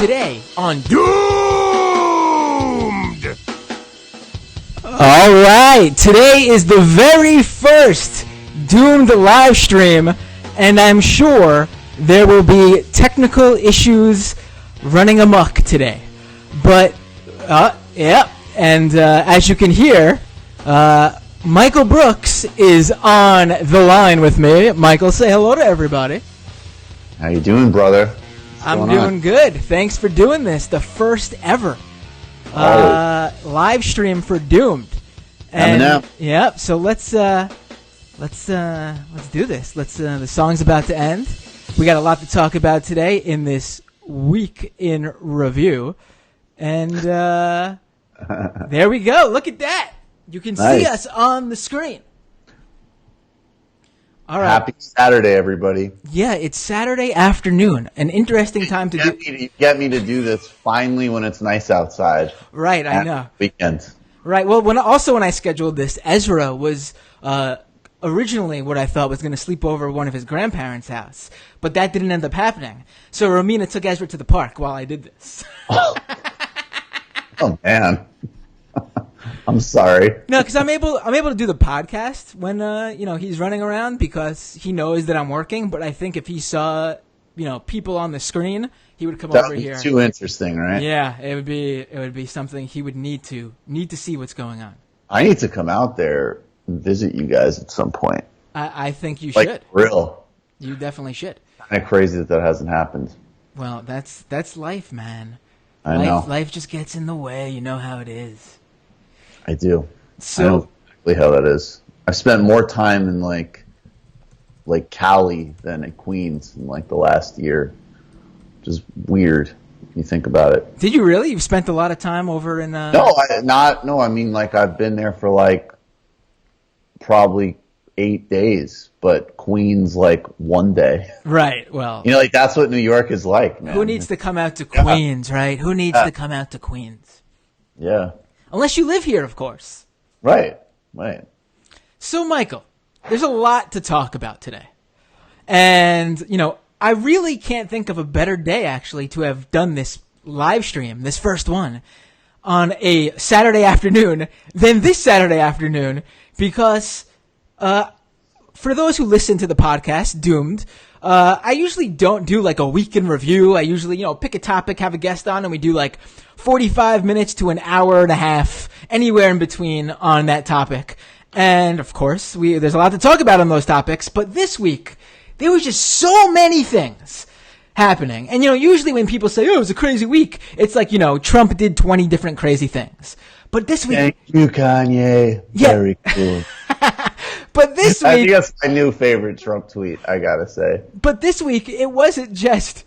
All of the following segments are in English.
Today on Doomed! Alright, today is the very first Doomed live stream, and I'm sure there will be technical issues running amok today. But, as you can hear, Michael Brooks is on the line with me. Michael, say hello to everybody. How you doing, brother? I'm doing good. Thanks for doing this. The first ever live stream for Doomed. And yeah, so let's do this. The song's about to end. We got a lot to talk about today in this week in review. And there we go. Look at that. You can see us on the screen. All right. Happy Saturday, everybody. Yeah, it's Saturday afternoon. An interesting time to do. You get me to do this finally when it's nice outside. Right, I know. Weekends. Right. Well, when I scheduled this, Ezra was originally what I thought was going to sleep over at one of his grandparents' house, but that didn't end up happening. So Romina took Ezra to the park while I did this. Oh man. I'm sorry. No, because I'm able to do the podcast when he's running around because he knows that I'm working. But I think if he saw people on the screen, he would come over here. That would be too interesting, right? Yeah, it would be something he would need to see what's going on. I need to come out there and visit you guys at some point. I think you should. Like real. You definitely should. Kind of crazy that hasn't happened. Well, that's life, man. I know. Life just gets in the way. You know how it is. I do. So, I know exactly how that is. I've spent more time in like Cali than in Queens in the last year. Which is weird if you think about it. Did you really? You've spent a lot of time over in No, I mean I've been there for probably 8 days, but Queens 1 day. Right. Well, that's what New York is like, man. Who needs to come out to Queens, right? Who needs to come out to Queens? Yeah. Unless you live here, of course. Right. So, Michael, there's a lot to talk about today. And, I really can't think of a better day, actually, to have done this live stream, this first one, on a Saturday afternoon than this Saturday afternoon because, for those who listen to the podcast, Doomed, I usually don't do a week in review. I usually, pick a topic, have a guest on, and we do 45 minutes to an hour and a half, anywhere in between on that topic. And of course, there's a lot to talk about on those topics, but this week, there was just so many things happening. And, usually when people say, oh, it was a crazy week, it's Trump did 20 different crazy things. But this week... Thank you, Kanye. Yeah. Very cool. But this week... I think that's my new favorite Trump tweet, I gotta say. But this week, it wasn't just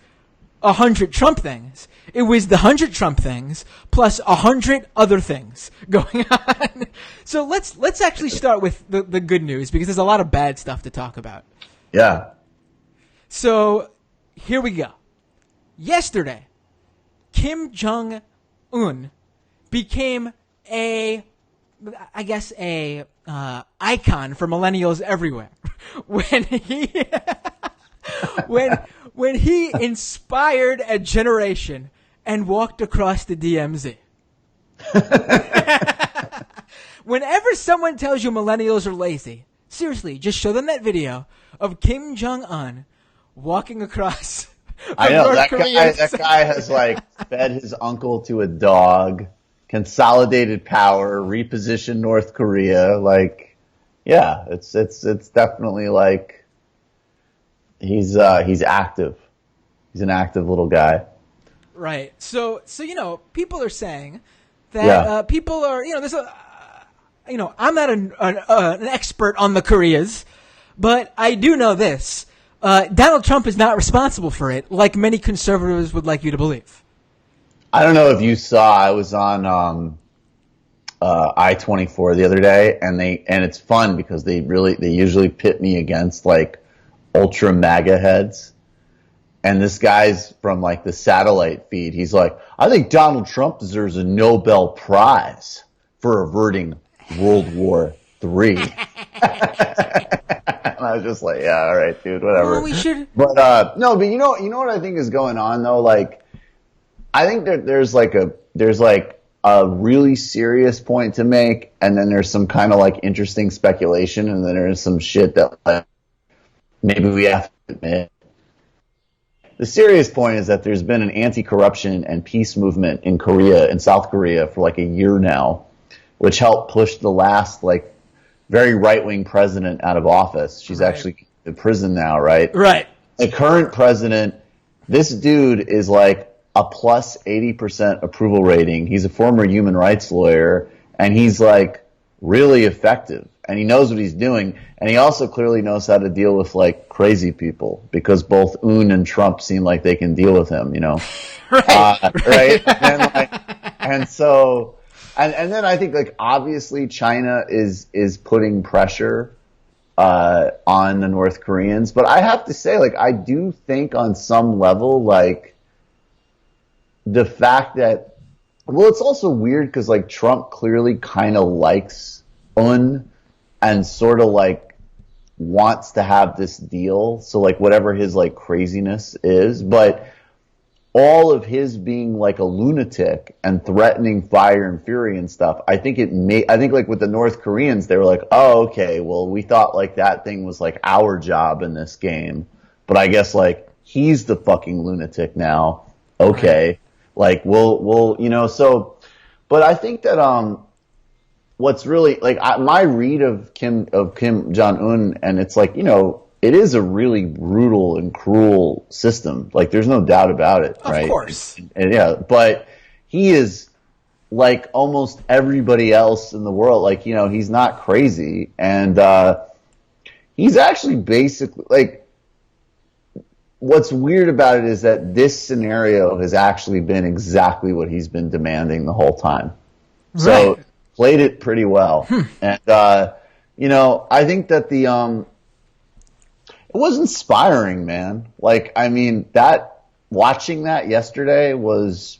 100 Trump things. It was the 100 Trump things plus 100 other things going on. So let's actually start with the good news because there's a lot of bad stuff to talk about. Yeah. So here we go. Yesterday, Kim Jong-un became icon for millennials everywhere when he inspired a generation and walked across the DMZ. Whenever someone tells you millennials are lazy, seriously, just show them that video of Kim Jong-un walking across. I know that guy has fed his uncle to a dog, consolidated power, repositioned North Korea. It's definitely he's active. He's an active little guy. Right. So people are saying that people are there's I'm not an expert on the Koreas, but I do know this. Donald Trump is not responsible for it, like many conservatives would like you to believe. I don't know if you saw. I was on I-24 the other day, and it's fun because they usually pit me against ultra MAGA heads, and this guy's from the satellite feed. He's like, I think Donald Trump deserves a Nobel Prize for averting World War III. And I was just like, yeah, all right, dude, whatever. Well, we should. But no, but you know what I think is going on though? I think that there's like a really serious point to make, and then there's some kind of like interesting speculation, and then there's some shit that like maybe we have to admit. The serious point is that there's been an anti-corruption and peace movement in South Korea for like a year now, which helped push the last like very right-wing president out of office. She's actually in prison now, right? Right. The current president, this dude is like a plus 80% approval rating. He's a former human rights lawyer, and he's like really effective, and he knows what he's doing, and he also clearly knows how to deal with like crazy people, because both Un and Trump seem like they can deal with him, you know? Right. And so, and then I think like obviously China is putting pressure on the North Koreans, but I have to say, like, I do think on some level, like, the fact that, well, it's also weird because like Trump clearly kind of likes Un and sort of like wants to have this deal. So like whatever his like craziness is, but all of his being like a lunatic and threatening fire and fury and stuff, I think like with the North Koreans, they were like, oh, okay, well, we thought like that thing was like our job in this game, but I guess like he's the fucking lunatic now. Okay. Like we'll you know, so, but I think that what's really like my read of Kim Jong-un, and it's like, you know, it is a really brutal and cruel system. Like there's no doubt about it, right? Of course. And yeah, but he is like almost everybody else in the world. Like, you know, he's not crazy, and he's actually basically like. What's weird about it is that this scenario has actually been exactly what he's been demanding the whole time. So played it pretty well. And, you know, I think that it was inspiring, man. Like, I mean, watching that yesterday was,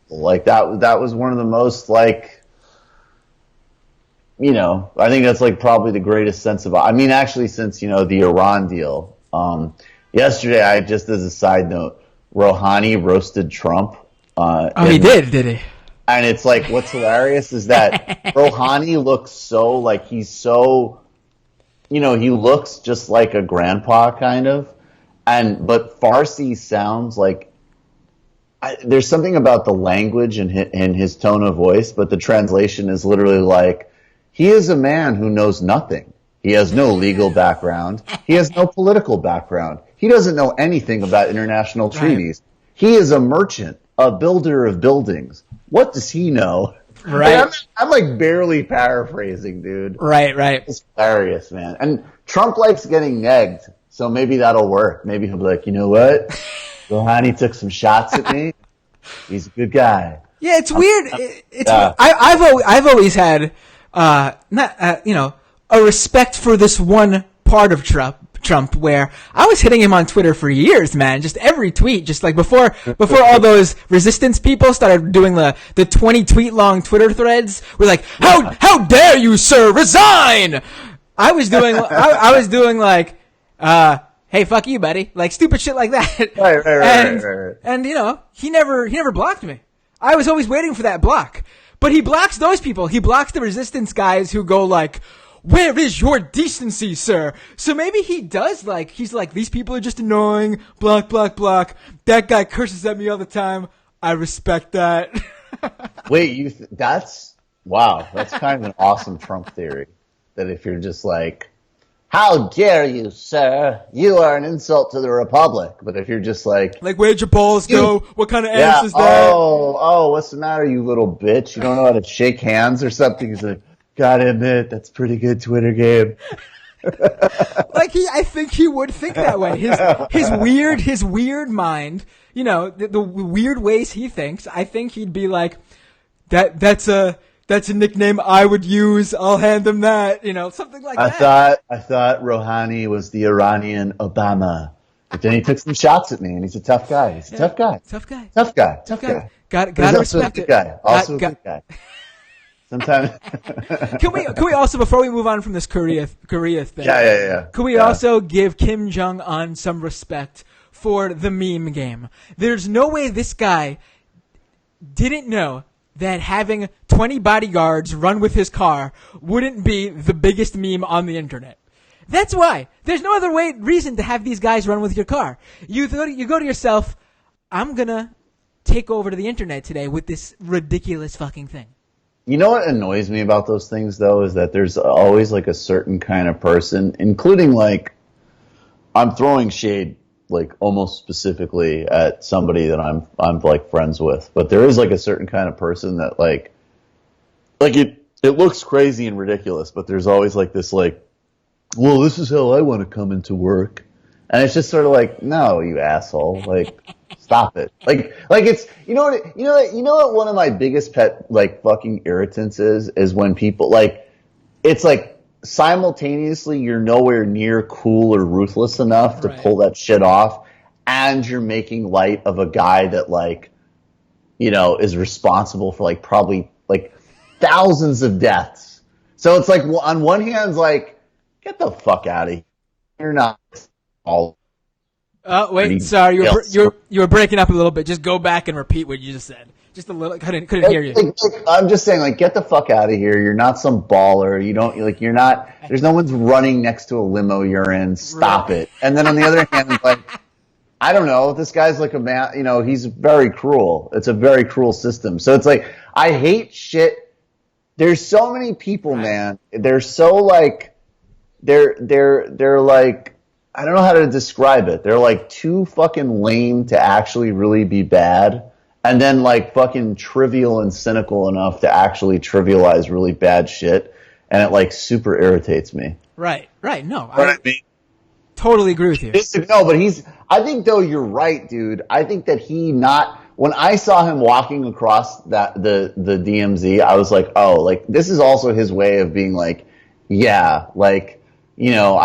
like that was one of the most like, you know, I think that's like probably the greatest sense of, I mean, actually since, you know, the Iran deal, yesterday, I just as a side note, Rouhani roasted Trump. He did he? And it's like, what's hilarious is that Rouhani looks so like he's so, you know, he looks just like a grandpa kind of, but Farsi sounds like there's something about the language and his tone of voice, but the translation is literally like, he is a man who knows nothing. He has no legal background. He has no political background. He doesn't know anything about international treaties. He is a merchant, a builder of buildings. What does he know? Right. I'm like barely paraphrasing, dude. Right. It's hilarious, man. And Trump likes getting negged, so maybe that'll work. Maybe he'll be like, you know what? Rouhani took some shots at me. He's a good guy. Yeah, it's weird. I've always had you know, a respect for this one part of Trump, where I was hitting him on Twitter for years, man. Just every tweet, just like before all those resistance people started doing the 20 tweet long Twitter threads. We're like, how dare you, sir, resign? I was doing like, hey, fuck you, buddy, like stupid shit like that. Right. And you know, he never blocked me. I was always waiting for that block, but he blocks those people. He blocks the resistance guys who go like, where is your decency, sir? So maybe he does like, he's like, these people are just annoying, block. That guy curses at me all the time. I respect that. Wait, that's kind of an awesome Trump theory. That if you're just like, how dare you, sir? You are an insult to the Republic. But if you're just like, where'd your balls go? What kind of ass is that? Oh, what's the matter, you little bitch? You don't know how to shake hands or something? He's like, gotta admit, that's a pretty good Twitter game. I think he would think that way. His weird mind, you know, the weird ways he thinks. I think he'd be like, that's a nickname I would use. I'll hand him that, you know, something like that. I thought Rouhani was the Iranian Obama, but then he took some shots at me, and he's a tough guy. He's a tough guy. Tough guy. Gotta respect it. Also a good guy. Sometimes. Can we also, before we move on from this Korea thing? Yeah. Can we also give Kim Jong-un some respect for the meme game? There's no way this guy didn't know that having 20 bodyguards run with his car wouldn't be the biggest meme on the internet. That's why. There's no other reason to have these guys run with your car. You go to yourself, I'm going to take over to the internet today with this ridiculous fucking thing. You know what annoys me about those things, though, is that there's always like a certain kind of person, including like, I'm throwing shade like almost specifically at somebody that I'm like friends with, but there is like a certain kind of person that like it looks crazy and ridiculous, but there's always like this like, well, this is how I want to come into work. And it's just sort of like, no, you asshole. Like, stop it. Like it's, you know what one of my biggest pet, like, fucking irritants is when people, like, it's like simultaneously you're nowhere near cool or ruthless enough to pull that shit off, and you're making light of a guy that, like, you know, is responsible for, like, probably, like, thousands of deaths. So it's like, on one hand, it's like, get the fuck out of here. You're not all. Oh, wait, sorry, you were breaking up a little bit. Just go back and repeat what you just said. Just a little, couldn't hear you. I'm just saying, like, get the fuck out of here. You're not some baller. You don't, like, you're not, there's no one's running next to a limo you're in. Stop it. And then on the other hand, it's like, I don't know, this guy's like a man, you know, he's very cruel. It's a very cruel system. So it's like, I hate shit. There's so many people, man. They're so like, they're like, I don't know how to describe it. They're like too fucking lame to actually really be bad, and then like fucking trivial and cynical enough to actually trivialize really bad shit, and it like super irritates me. Right. No, I mean? Totally agree with you. No, but I think though you're right, dude. I think that when I saw him walking across the DMZ, I was like, oh, like this is also his way of being like, yeah, like, you know,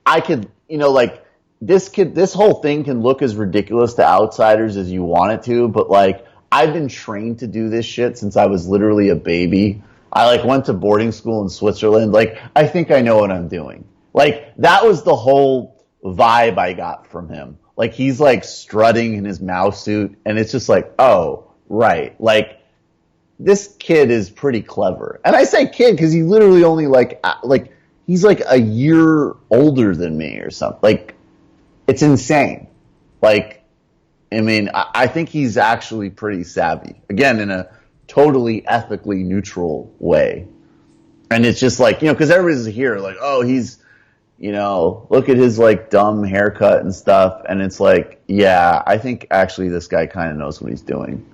I could, you know, like this whole thing can look as ridiculous to outsiders as you want it to, but like I've been trained to do this shit since I was literally a baby. I like went to boarding school in Switzerland. Like, I think I know what I'm doing. Like, that was the whole vibe I got from him. Like, he's like strutting in his mouse suit, and it's just like, oh, right. Like, this kid is pretty clever. And I say kid because he literally only like he's like a year older than me or something. Like, it's insane. Like, I mean, I think he's actually pretty savvy. Again, in a totally ethically neutral way. And it's just like, you know, because everybody's here like, oh, he's, you know, look at his like dumb haircut and stuff. And it's like, yeah, I think actually this guy kind of knows what he's doing.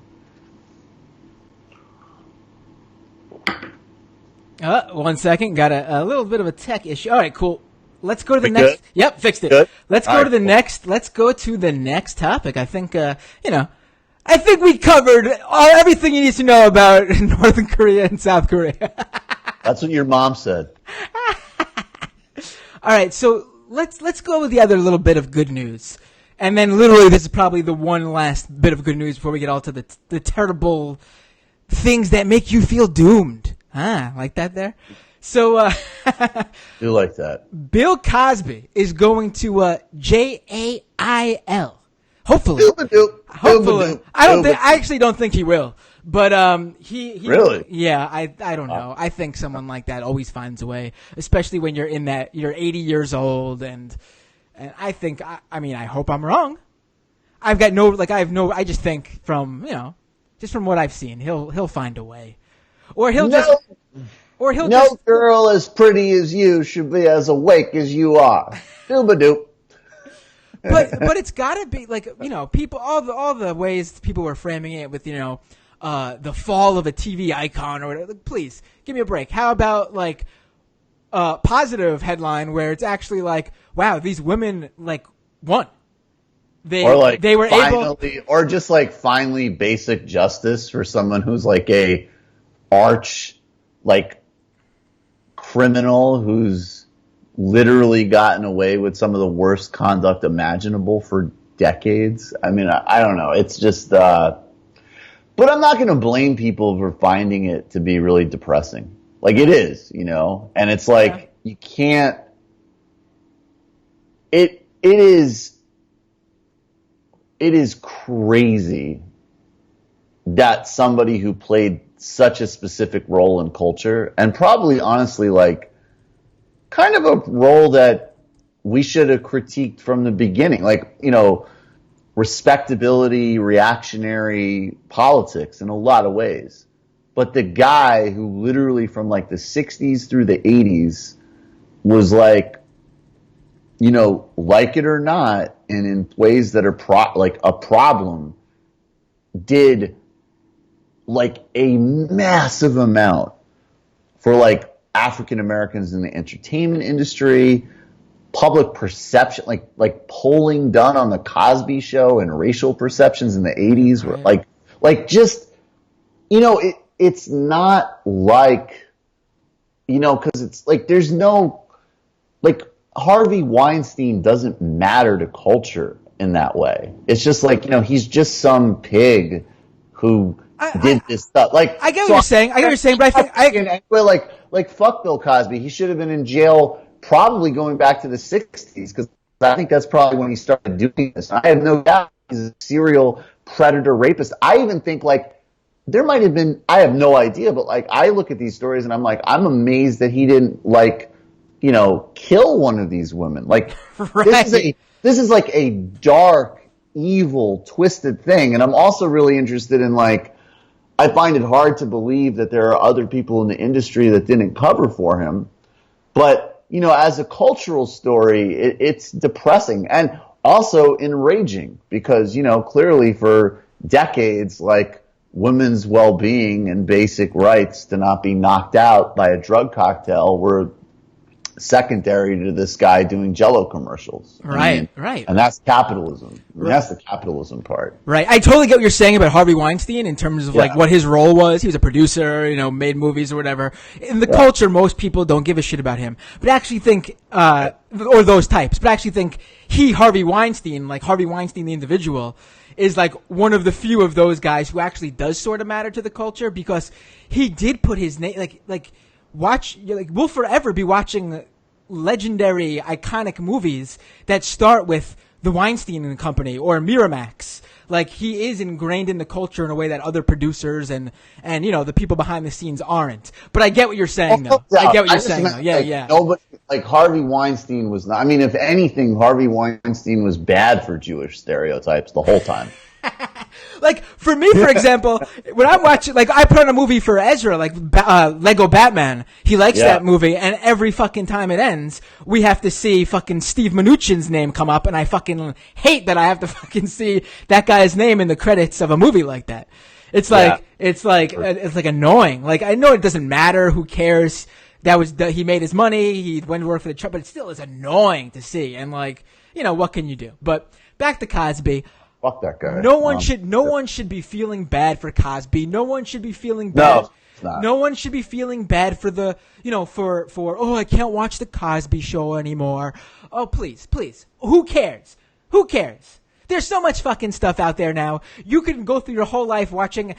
One second. Got a little bit of a tech issue. All right, cool. Let's go to the next. Good? Yep, fixed it. Good? Let's go All to right, the cool. next. Let's go to the next topic. I think, you know, I think we covered everything you need to know about Northern Korea and South Korea. That's what your mom said. All right, so let's go with the other little bit of good news, and then literally this is probably the one last bit of good news before we get all to the terrible things that make you feel doomed. Like that there. So, Do like that. Bill Cosby is going to jail. Hopefully. Hopefully. I actually don't think he will. But he Really? Yeah, I don't know. I think someone like that always finds a way, especially when you're in that you're 80 years old, and I think I mean I hope I'm wrong. I just think from, you know, just from what I've seen, he'll find a way. Or he'll No girl as pretty as you should be as awake as you are. Dooba-doop. But it's got to be like, you know, people all the ways people were framing it with, you know, the fall of a TV icon or whatever. Please give me a break. How about like a positive headline where it's actually like, wow, these women like won. They were able, or just like finally basic justice for someone who's like a arch like criminal who's literally gotten away with some of the worst conduct imaginable for decades. I mean, I don't know. It's just, but I'm not going to blame people for finding it to be really depressing. Like, it is, you know, and it's like, you can't, it is crazy that somebody who played such a specific role in culture, and probably honestly like kind of a role that we should have critiqued from the beginning, like, you know, respectability, reactionary politics in a lot of ways. But the guy who literally from like the 60s through the 80s was like, you know, like it or not, and in ways that are like a problem, did like a massive amount for like African Americans in the entertainment industry, public perception, like polling done on the Cosby Show and racial perceptions in the 80s were like just, you know, it's not like, you know, because it's like there's no, like, Harvey Weinstein doesn't matter to culture in that way. It's just like, you know, he's just some pig who did this stuff. Like, I get what you're saying. I get what you're saying, but I think like fuck Bill Cosby. He should have been in jail probably going back to the 60s, because I think that's probably when he started doing this. I have no doubt he's a serial predator rapist. I even think like there might have been, I have no idea, but like I look at these stories and I'm like, I'm amazed that he didn't like, you know, kill one of these women. Like, right. this is like a dark, evil, twisted thing. And I'm also really interested in like, I find it hard to believe that there are other people in the industry that didn't cover for him. But, you know, as a cultural story, it's depressing and also enraging because, you know, clearly for decades, like, women's well-being and basic rights to not be knocked out by a drug cocktail were secondary to this guy doing Jell-O commercials. Right. And that's capitalism. I mean, that's the capitalism part. Right. I totally get what you're saying about Harvey Weinstein in terms of like what his role was. He was a producer, you know, made movies or whatever. In the culture, most people don't give a shit about him. But I actually think, or those types, but I actually think Harvey Weinstein, like Harvey Weinstein the individual, is like one of the few of those guys who actually does sort of matter to the culture because he did put his name, we'll forever be watching legendary, iconic movies that start with the Weinstein and Company or Miramax. Like, he is ingrained in the culture in a way that other producers and you know, the people behind the scenes aren't. But I get what you're saying, though. I get what you're saying, though. Yeah. Nobody, like, Harvey Weinstein was not, I mean, if anything, Harvey Weinstein was bad for Jewish stereotypes the whole time. Like, for me, for example, when I'm watching, like, I put on a movie for Ezra, like, Lego Batman. He likes that movie, and every fucking time it ends, we have to see fucking Steve Mnuchin's name come up, and I fucking hate that I have to fucking see that guy's name in the credits of a movie like that. It's like, it's like annoying. Like, I know it doesn't matter, who cares? He made his money, he went to work for the Trump, but it still is annoying to see, and like, you know, what can you do? But, back to Cosby. Fuck that guy. No one should be feeling bad for Cosby. No one should be feeling bad. No one should be feeling bad for the, you know, for oh, I can't watch the Cosby Show anymore. Oh, please. Who cares? There's so much fucking stuff out there now. You can go through your whole life watching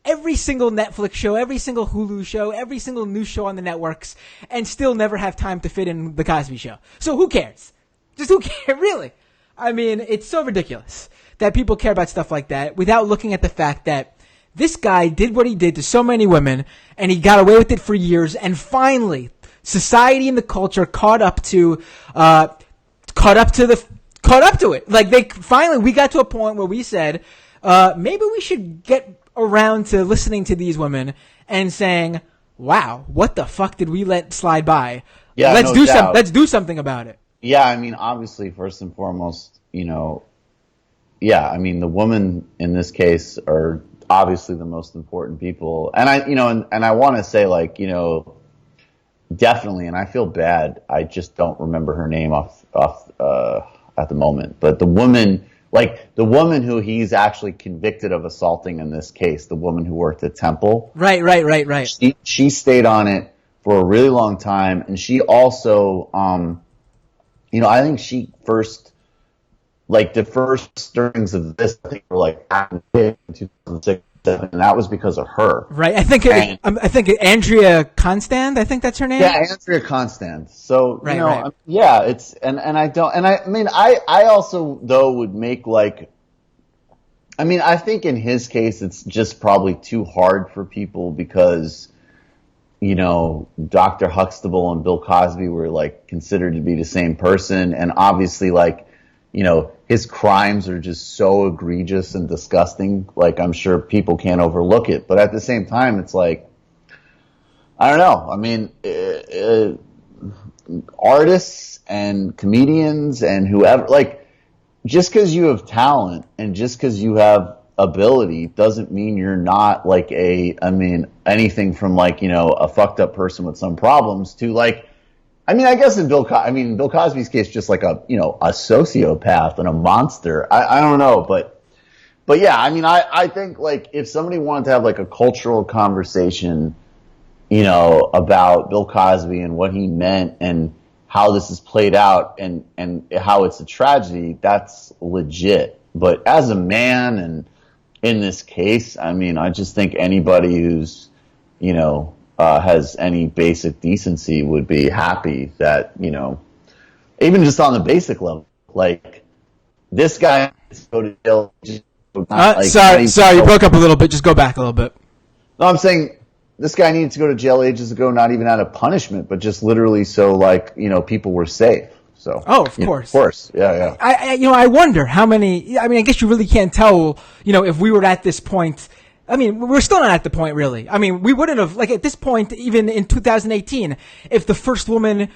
every single Netflix show, every single Hulu show, every single news show on the networks, and still never have time to fit in the Cosby Show. So who cares? Just who cares? Really? I mean, it's so ridiculous that people care about stuff like that without looking at the fact that this guy did what he did to so many women and he got away with it for years, and finally society and the culture caught up to it. Like, we got to a point where we said, maybe we should get around to listening to these women and saying, wow, what the fuck did we let slide by? Yeah, let's do something about it. Yeah, I mean, obviously, first and foremost, you know, yeah, I mean, the women in this case are obviously the most important people. And I want to say, like, you know, definitely, and I feel bad, I just don't remember her name off at the moment. But the woman who he's actually convicted of assaulting in this case, the woman who worked at Temple. Right. She stayed on it for a really long time. And she also, you know, I think she first, like, the first stirrings of this, I think, were like in 2006, and that was because of her. Right. I think Andrea Constand. I think that's her name. Yeah, Andrea Constand. So you know, yeah, it's and I don't, and I mean, I also though would make, like, I mean, I think in his case, it's just probably too hard for people because, Dr. Huxtable and Bill Cosby were like considered to be the same person. And obviously, like, his crimes are just so egregious and disgusting. Like, I'm sure people can't overlook it. But at the same time, it's like, I don't know. I mean, artists and comedians and whoever, like, just because you have talent and just because you have ability doesn't mean you're not like anything from like, a fucked up person with some problems to like, I guess in Bill Cosby's case, just like a sociopath and a monster. I don't know, but yeah, I think like if somebody wanted to have like a cultural conversation, about Bill Cosby and what he meant and how this is played out and how it's a tragedy, that's legit. But as a man and in this case, I just think anybody who's, has any basic decency would be happy that, even just on the basic level, like this guy needs to go to jail. Sorry, you broke up a little bit. Just go back a little bit. No, I'm saying this guy needed to go to jail ages ago, not even out of punishment, but just literally so like, people were safe. So, of course. Of course. Yeah. I wonder how many, I guess you really can't tell, if we were at this point. We're still not at the point really. We wouldn't have, like at this point, even in 2018, if the first woman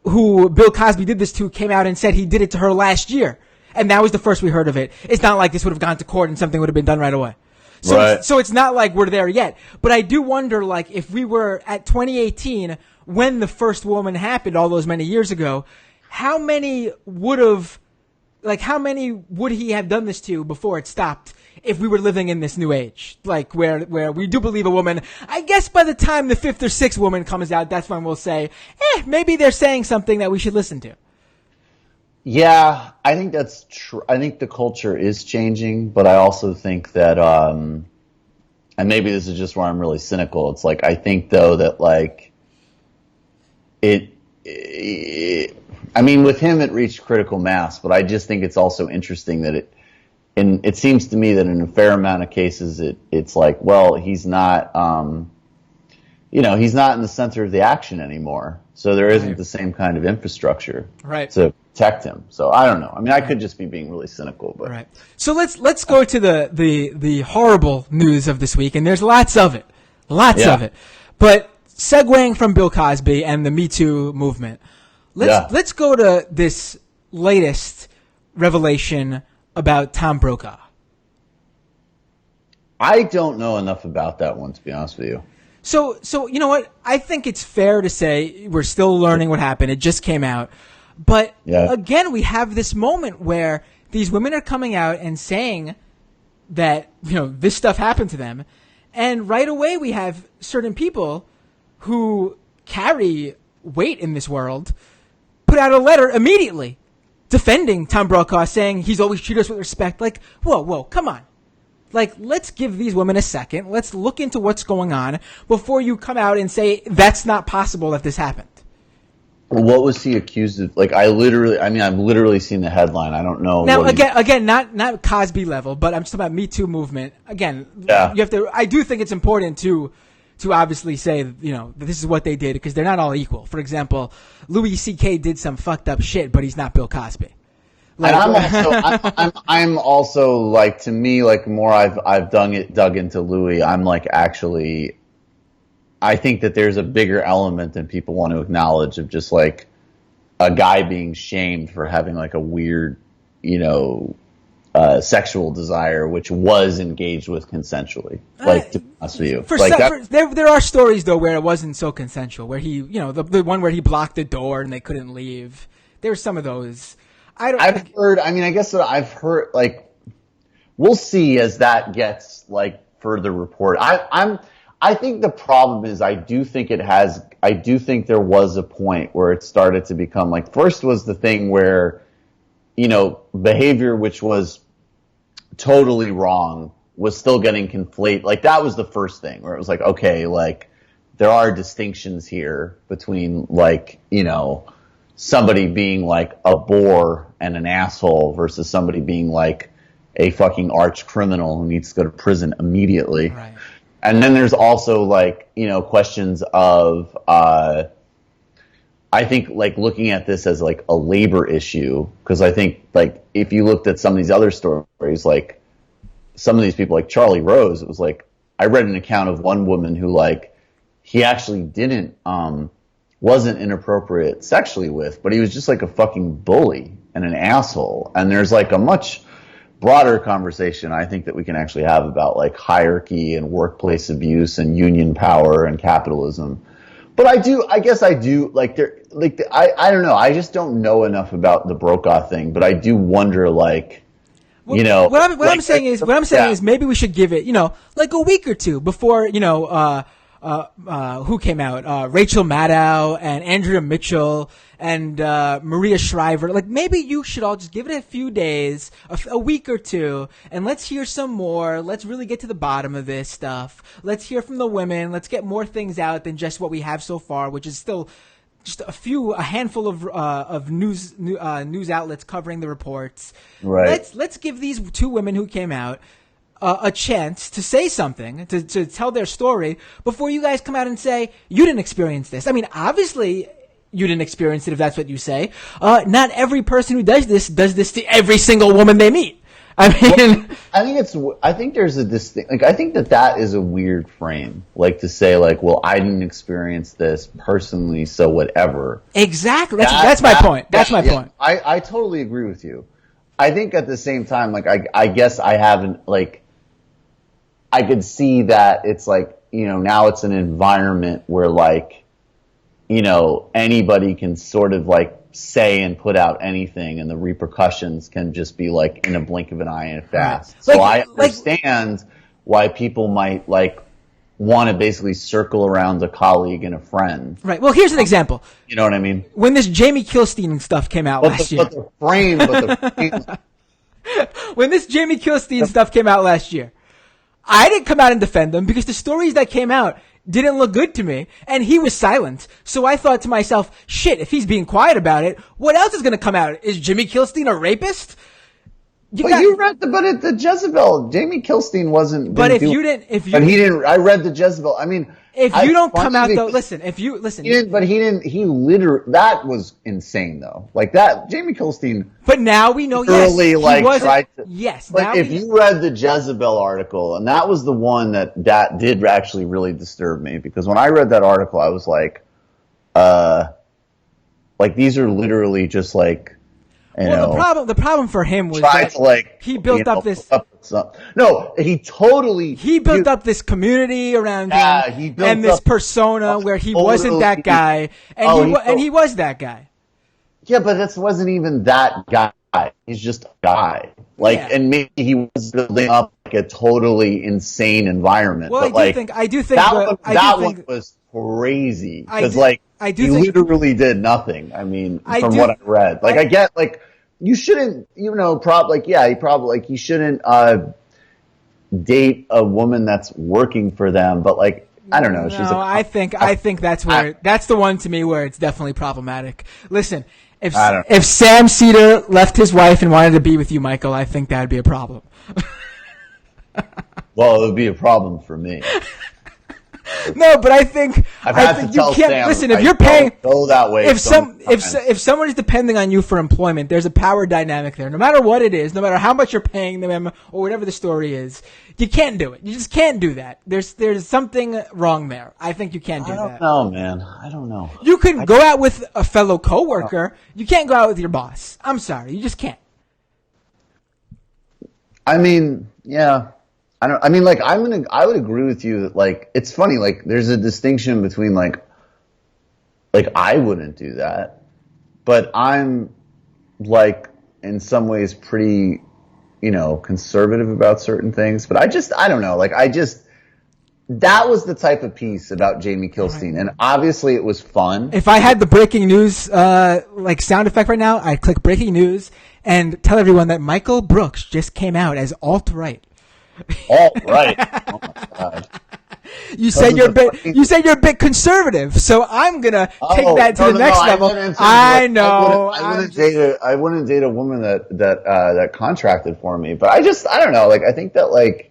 who Bill Cosby did this to came out and said he did it to her last year, and that was the first we heard of it, it's not like this would have gone to court and something would have been done right away. So it's not like we're there yet. But I do wonder, like, if we were at 2018 when the first woman happened all those many years ago, how many would he have done this to before it stopped if we were living in this new age? Like, where we do believe a woman, I guess by the time the fifth or sixth woman comes out, that's when we'll say, maybe they're saying something that we should listen to. Yeah, I think that's true. I think the culture is changing, but I also think that, and maybe this is just where I'm really cynical. It's like, I think though that like with him it reached critical mass, but I just think it's also interesting that it seems to me that in a fair amount of cases it's like, well, he's not, he's not in the center of the action anymore. So there isn't the same kind of infrastructure to protect him. So I don't know. I could just be being really cynical, but right. So let's go to the horrible news of this week, and there's lots of it. But segueing from Bill Cosby and the Me Too movement, let's go to this latest revelation about Tom Brokaw. I don't know enough about that one, to be honest with you. So you know what? I think it's fair to say we're still learning what happened. It just came out. But again, we have this moment where these women are coming out and saying that, this stuff happened to them. And right away we have certain people who carry weight in this world put out a letter immediately defending Tom Brokaw, saying he's always treated us with respect. Like, whoa, come on. Like, let's give these women a second. Let's look into what's going on before you come out and say that's not possible that this happened. What was he accused of? Like, I've literally seen the headline. I don't know. Now, again, not Cosby level, but I'm just talking about Me Too movement. Again, you have to. I do think it's important to obviously say, that this is what they did because they're not all equal. For example, Louis C.K. did some fucked up shit, but he's not Bill Cosby. Like, and I'm also like, to me, like, more I've dug into Louis, I'm like, actually, I think that there's a bigger element than people want to acknowledge of just like a guy being shamed for having like a weird, sexual desire, which was engaged with consensually. Like, to be honest with you, there are stories though where it wasn't so consensual, where he, the one where he blocked the door and they couldn't leave. There's some of those. I've heard, like, we'll see as that gets like further report. I think the problem is I do think there was a point where it started to become like, first was the thing where, behavior which was totally wrong was still getting conflated. Like, that was the first thing where it was like, okay, like, there are distinctions here between like, somebody being like a bore and an asshole versus somebody being like, a fucking arch criminal who needs to go to prison immediately. Right. And then there's also like, questions of, I think like looking at this as like a labor issue, because I think like if you looked at some of these other stories, like some of these people like Charlie Rose, it was like, I read an account of one woman who like, he actually wasn't inappropriate sexually with, but he was just like a fucking bully and an asshole. And there's like a much broader conversation I think that we can actually have about like hierarchy and workplace abuse and union power and capitalism. But I do like I don't know. I just don't know enough about the Brokaw thing, but I do wonder like, what I'm saying is maybe we should give it, like a week or two before, who came out? Rachel Maddow and Andrea Mitchell and Maria Shriver. Like maybe you should all just give it a few days, a week or two, and let's hear some more. Let's really get to the bottom of this stuff. Let's hear from the women. Let's get more things out than just what we have so far, which is still just a handful of news outlets covering the reports. Right. Let's give these two women who came out a chance to say something, to tell their story before you guys come out and say you didn't experience this. I mean, obviously you didn't experience it if that's what you say. Not every person who does this to every single woman they meet. I mean, I think there's a distinct, like, I think that is a weird frame, like to say like, well, I didn't experience this personally, so whatever. Exactly. That's my point. That's my point. I totally agree with you. I think at the same time, like, I guess I haven't, like, I could see that it's like, now it's an environment where like, anybody can sort of like say and put out anything and the repercussions can just be like in a blink of an eye and fast. Right. So I understand why people might like want to basically circle around a colleague and a friend. Right. Well, here's an example. You know what I mean? When this Jamie Kilstein stuff came out last year. When this Jamie Kilstein stuff came out last year, I didn't come out and defend them because the stories that came out didn't look good to me, and he was silent. So I thought to myself, shit, if he's being quiet about it, what else is going to come out? Is Jimmy Kilstein a rapist? You read the Jezebel. Jamie Kilstein wasn't. But he didn't. I read the Jezebel. I mean, if you don't come out though, listen. He didn't. But he didn't. He literally. That was insane though. Like that, Jamie Kilstein. But now we know. Literally, yes, tried to. Yes. But if you read the Jezebel article, and that was the one that did actually really disturb me, because when I read that article, I was like, these are literally just like. The problem for him was that he built up this. He built up this community around him and this persona where he wasn't that guy, and he was that guy. Yeah, but this wasn't even that guy. He's just a guy. And maybe he was building up like a totally insane environment. Well, but I do think that one was crazy because he literally did nothing. I mean, from what I read, I get you shouldn't, he shouldn't date a woman that's working for them, but I don't know. I think that's the one to me where it's definitely problematic. Listen, if Sam Cedar left his wife and wanted to be with you, Michael, I think that'd be a problem. Well, it would be a problem for me. No, but I think you can't Sam, listen. If you're paying, go that way. If someone is depending on you for employment, there's a power dynamic there. No matter what it is, no matter how much you're paying them or whatever the story is, you can't do it. You just can't do that. There's something wrong there. I think you can't do that. I don't know, man. I don't know. You can go out with a fellow coworker. You can't go out with your boss. I'm sorry, you just can't. I mean, yeah. I would agree with you that it's funny, there's a distinction between I wouldn't do that, but I'm in some ways pretty, conservative about certain things, but I don't know, that was the type of piece about Jamie Kilstein, and obviously it was fun. If I had the breaking news, sound effect right now, I'd click breaking news and tell everyone that Michael Brooks just came out as alt-right. All right. Oh my God. You said you're a bit conservative, so I'm gonna take that to the next level. I know. I wouldn't date a woman that contracted for me, but I don't know. Like, I think that, like,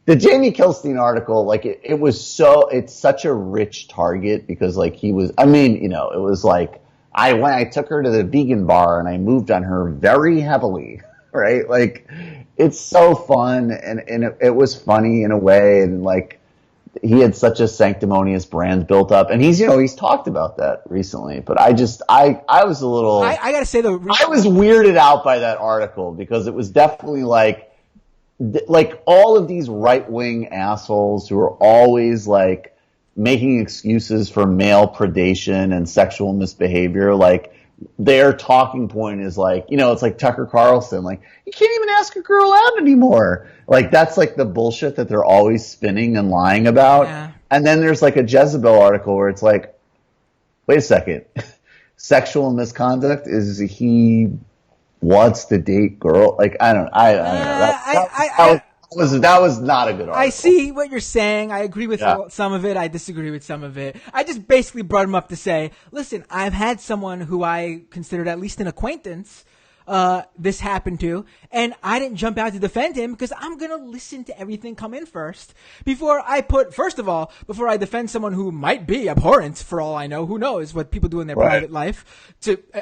the Jamie Kilstein article, like, it's such a rich target because, like, it was like, when I took her to the vegan bar and I moved on her very heavily, right? Like, it's so fun and it was funny in a way, and, like, he had such a sanctimonious brand built up, and he's talked about that recently. But I was a little, I gotta say though, I was weirded out by that article because it was definitely like all of these right-wing assholes who are always like making excuses for male predation and sexual misbehavior, like, their talking point is like, it's like Tucker Carlson, like, you can't even ask a girl out anymore. Like, that's like the bullshit that they're always spinning and lying about. Yeah. And then there's like a Jezebel article where it's like, wait a second, sexual misconduct is he wants to date girl? Like, I don't know. That was not a good article. I see what you're saying. I agree with some of it. I disagree with some of it. I just basically brought him up to say, listen, I've had someone who I considered at least an acquaintance this happened to, and I didn't jump out to defend him because I'm going to listen to everything come in first before I defend someone who might be abhorrent for all I know. Who knows what people do in their private life.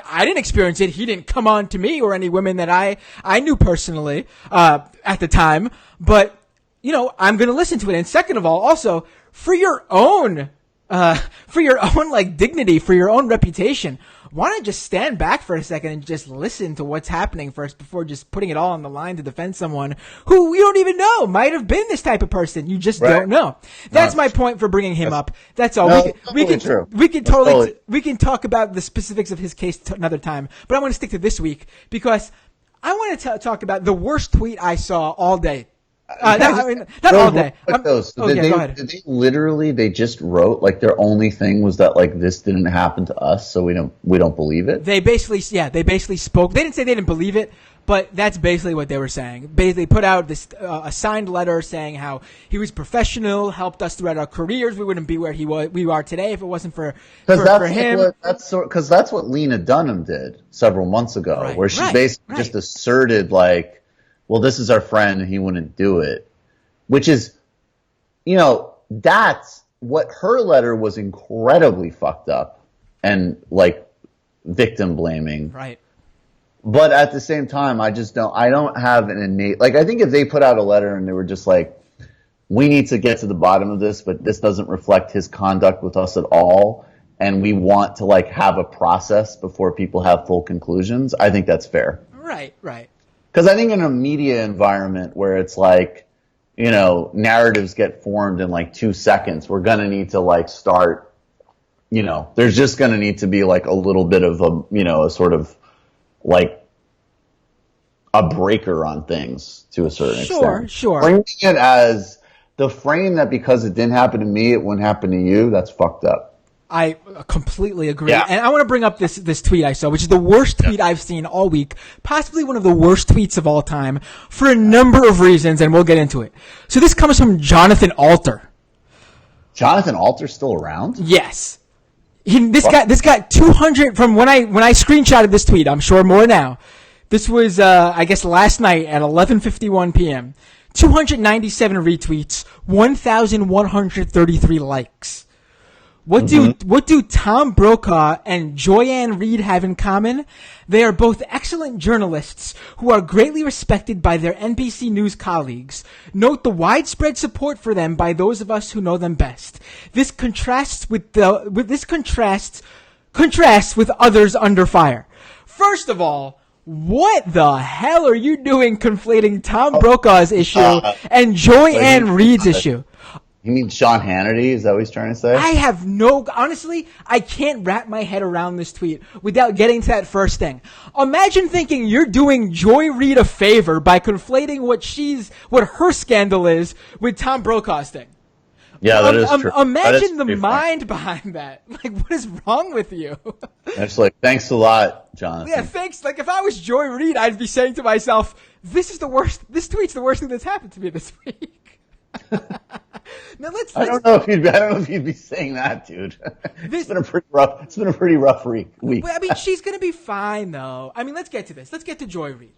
I didn't experience it. He didn't come on to me or any women that I knew personally at the time. But, I'm going to listen to it. And second of all, also, for your own like dignity, for your own reputation, why not just stand back for a second and just listen to what's happening first before just putting it all on the line to defend someone who you don't even know might have been this type of person. You just don't know. That's my point for bringing him up. That's all. We can talk about the specifics of his case another time, but I want to stick to this week because I want to talk about the worst tweet I saw all day. Not all day. Go ahead. They just wrote, like, their only thing was that, like, this didn't happen to us, so we don't believe it. They basically spoke. They didn't say they didn't believe it, but that's basically what they were saying. They put out this a signed letter saying how he was professional, helped us throughout our careers. We wouldn't be where we are today if it wasn't for him. Because that's what Lena Dunham did several months ago, where she basically just asserted, like, well, this is our friend and he wouldn't do it, which is, that's what her letter was, incredibly fucked up and, like, victim blaming. Right. But at the same time, I don't have an innate, like, I think if they put out a letter and they were just like, we need to get to the bottom of this, but this doesn't reflect his conduct with us at all, and we want to, like, have a process before people have full conclusions, I think that's fair. Right. Because I think in a media environment where it's like, narratives get formed in like 2 seconds, we're going to need to, like, start, there's just going to need to be, like, a little bit of a sort of, like, a breaker on things to a certain extent. Sure. Framing it as the frame that because it didn't happen to me, it wouldn't happen to you, that's fucked up. I completely agree. Yeah. And I want to bring up this tweet I saw, which is the worst tweet I've seen all week, possibly one of the worst tweets of all time, for a number of reasons, and we'll get into it. So this comes from Jonathan Alter. Jonathan Alter's still around? Yes. This got 200 from when I screenshotted this tweet. I'm sure more now. This was I guess last night at 11:51 p.m. 297 retweets, 1,133 likes. What do Tom Brokaw and Joyanne Reid have in common? They are both excellent journalists who are greatly respected by their NBC News colleagues. Note the widespread support for them by those of us who know them best. This contrasts with others under fire. First of all, what the hell are you doing conflating Tom Brokaw's issue and Joyanne Reid's issue? You mean Sean Hannity? Is that what he's trying to say? Honestly, I can't wrap my head around this tweet without getting to that first thing. Imagine thinking you're doing Joy Reid a favor by conflating what her scandal is with Tom Brokaw's thing. Yeah, that is true. Imagine the mind behind that. Like, what is wrong with you? It's like, thanks a lot, Jonathan. Yeah, thanks. Like, if I was Joy Reid, I'd be saying to myself, this tweet's the worst thing that's happened to me this week. Now let's. I don't know if you'd be saying that, dude. It's been a pretty rough week. I mean, she's gonna be fine though. I mean, let's get to this. Let's get to Joy Reid.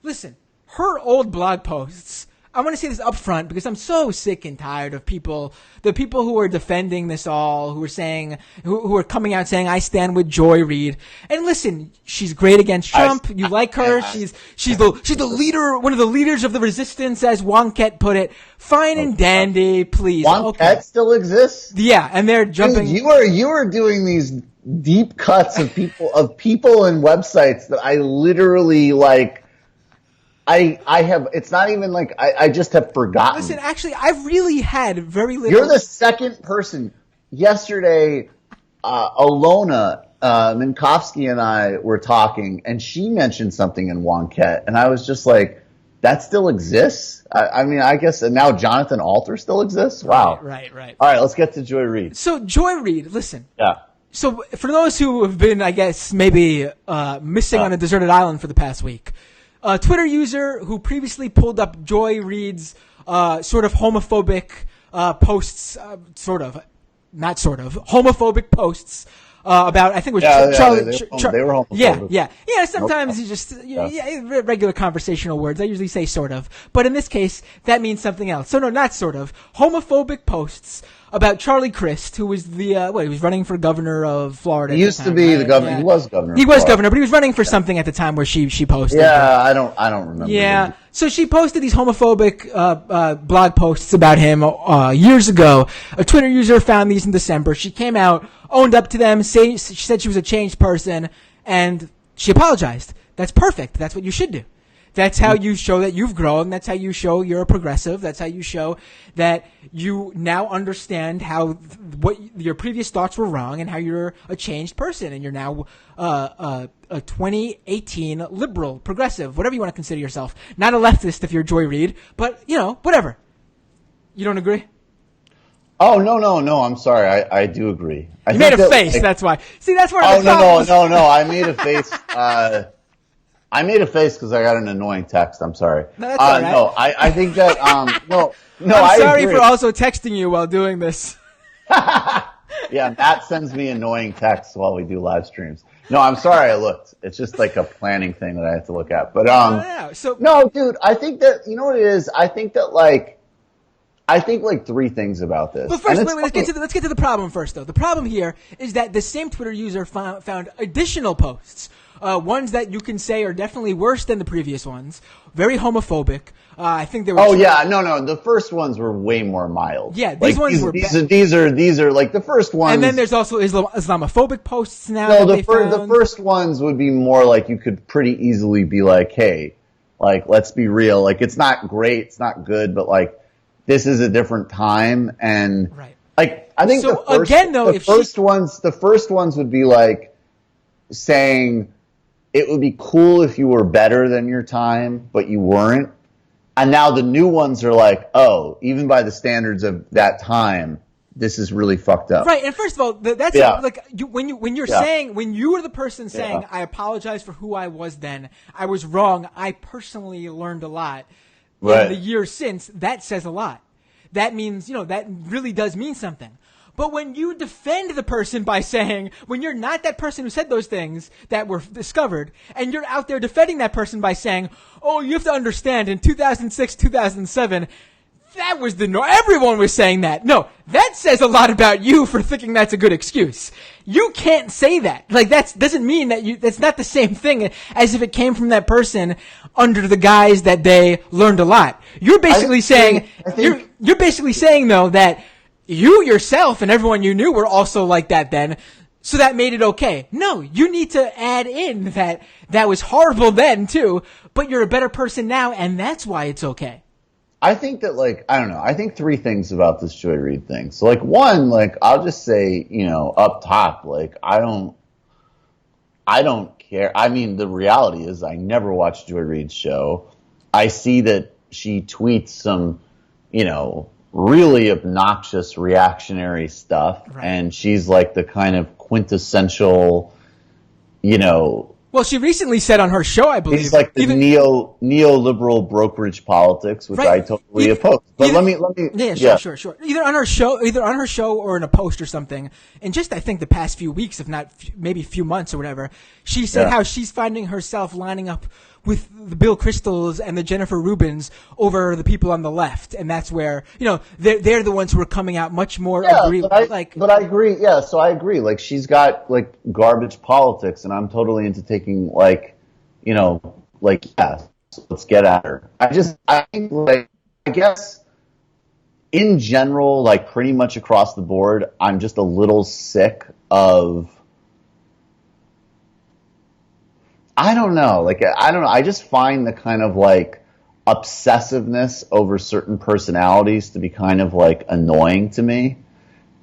Listen, her old blog posts. I want to say this up front because I'm so sick and tired of the people who are defending this all, who are coming out saying I stand with Joy Reid. And listen, she's great against Trump. You like her. She's the leader, one of the leaders of the resistance, as Wonket put it. Fine and dandy, please. Wonket still exists? Yeah, and they're jumping. Dude, you are doing these deep cuts of people and websites that I literally like. I have, it's not even like, I just have forgotten. Listen, actually, I've really had very little. You're the second person. Yesterday, Alona Minkowski and I were talking, and she mentioned something in Wonket, and I was just like, that still exists? I mean, I guess, and now Jonathan Alter still exists? Wow. Right. All right, let's get to Joy Reid. So, Joy Reid, listen. Yeah. So, for those who have been, I guess, maybe missing on a deserted island for the past week, a Twitter user who previously pulled up Joy Reid's sort of homophobic posts, homophobic posts about, I think it was Charlie. They were homophobic. Yeah. Sometimes you just regular conversational words. I usually say sort of, but in this case, that means something else. So no, not sort of. Homophobic posts about Charlie Crist, who was he was running for governor of Florida. He used to be the governor. Yeah. He was governor. He was governor, but he was running for something at the time where she posted. Yeah, I don't remember. Yeah, so she posted these homophobic blog posts about him years ago. A Twitter user found these in December. She came out, owned up to them. She said she was a changed person, and she apologized. That's perfect. That's what you should do. That's how you show that you've grown. That's how you show you're a progressive. That's how you show that you now understand what your previous thoughts were wrong and how you're a changed person and you're now a 2018 liberal, progressive, whatever you want to consider yourself. Not a leftist if you're Joy Reid, but, whatever. You don't agree? Oh, no. I'm sorry. I do agree. You made a face. That's why. See, that's where the problems. No. I made a face. I made a face because I got an annoying text. I'm sorry. No, that's all right. No, I think that, no. I'm sorry for also texting you while doing this. Yeah, Matt sends me annoying texts while we do live streams. No, I'm sorry I looked. It's just like a planning thing that I have to look at. But, no, dude, I think that, you know what it is? I think three things about this. But first, let's get to the problem first, though. The problem here is that the same Twitter user found additional posts. Ones that you can say are definitely worse than the previous ones. Very homophobic. I think they were. Oh yeah, no. The first ones were way more mild. Yeah, these ones were. These are like the first ones. And then there's also Islamophobic posts now. No, the first ones would be more like you could pretty easily be like, hey, like let's be real. Like it's not great, it's not good, but like this is a different time, and right. Like I think so the first ones would be like saying. It would be cool if you were better than your time, but you weren't. And now the new ones are like, oh, even by the standards of that time, this is really fucked up. Right. And first of all, that's like when you were the person saying, I apologize for who I was then. I was wrong. I personally learned a lot in the years since. That says a lot. That means, that really does mean something. But when you defend the person by saying, when you're not that person who said those things that were discovered, and you're out there defending that person by saying, oh, you have to understand, in 2006, 2007, that was the norm. Everyone was saying that. No, that says a lot about you for thinking that's a good excuse. You can't say that. Like, that doesn't mean that that's not the same thing as if it came from that person under the guise that they learned a lot. You're basically you're basically saying, though, that you yourself and everyone you knew were also like that then, so that made it okay. No, you need to add in that was horrible then too, but you're a better person now, and that's why it's okay. I think that, I don't know. I think three things about this Joy Reid thing. So, one, I'll just say, up top, I don't care. I mean, the reality is I never watched Joy Reid's show. I see that she tweets some, really obnoxious reactionary stuff, right. And she's the kind of quintessential, Well, she recently said on her show, I believe, He's like the neoliberal brokerage politics, which I totally oppose. But let me. Yeah, sure. Either on her show or in a post or something. And just, I think, the past few weeks, if not maybe a few months or whatever, she said how she's finding herself lining up with the Bill Kristols and the Jennifer Rubins over the people on the left, and that's where they're the ones who are coming out much more. But I agree. Yeah, so I agree. Like, she's got like garbage politics, and I'm totally into taking let's get at her. I think I guess in general, like pretty much across the board, I'm just a little sick of. I don't know. I just find the kind of like obsessiveness over certain personalities to be kind of like annoying to me.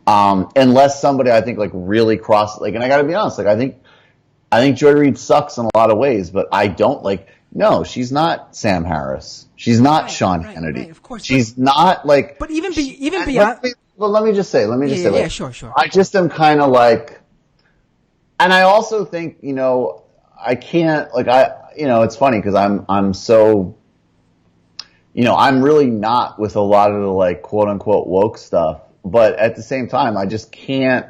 Unless somebody I think like really and I got to be honest, like I think Joy Reid sucks in a lot of ways, but I don't no, she's not Sam Harris. She's not Sean Hannity. Right, of course. She's not like. But even beyond. Let me just say. Yeah, sure. I just am kind of like, and I also think I can't it's funny because I'm so I'm really not with a lot of the like quote unquote woke stuff, but at the same time I just can't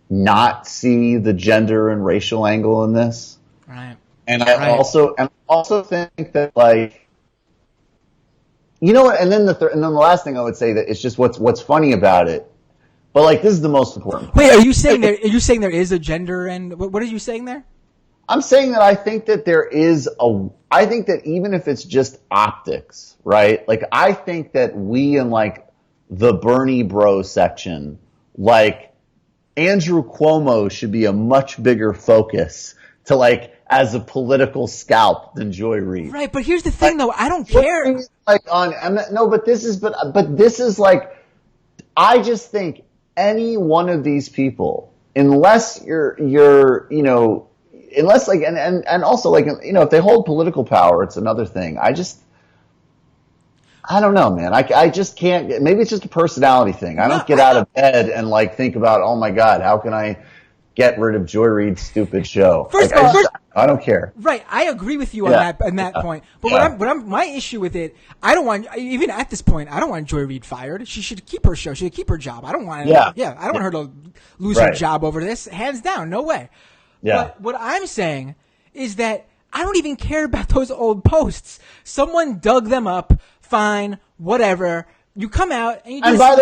not see the gender and racial angle in this. Right. And I also think that like and then the last thing I would say that it's just what's funny about it. But like this is the most important. Wait, are you saying there is a gender and what are you saying there? I'm saying that I think that I think that even if it's just optics, right? Like, I think that we in like the Bernie bro section, like Andrew Cuomo should be a much bigger focus to like as a political scalp than Joy Reid. Right, but here's the thing though, I don't care. But this is like, I just think any one of these people, unless unless like and also like if they hold political power, it's another thing. I don't know, man. I just can't. Maybe it's just a personality thing. I don't get out of bed and like think about, oh my god, how can I get rid of Joy Reid's stupid show? I don't care. Right, I agree with you on that point. But my issue with it, I don't want, even at this point, I don't want Joy Reid fired. She should keep her show. She should keep her job. I don't want. I don't want her to lose her job over this. Hands down, no way. Yeah. But what I'm saying is that I don't even care about those old posts. Someone dug them up, fine, whatever. You come out and you just by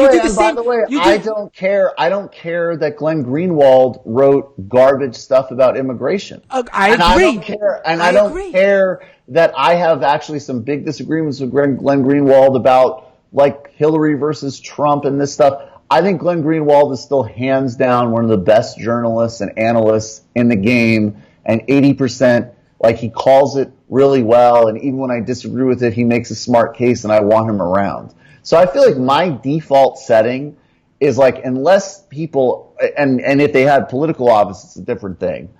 the way, I don't care. I don't care that Glenn Greenwald wrote garbage stuff about immigration. I agree. I don't care that I have actually some big disagreements with Glenn Greenwald about like Hillary versus Trump and this stuff. I think Glenn Greenwald is still hands down one of the best journalists and analysts in the game, and 80%, like he calls it really well, and even when I disagree with it, he makes a smart case and I want him around. So I feel like my default setting is like, unless people, and if they had political office, it's a different thing.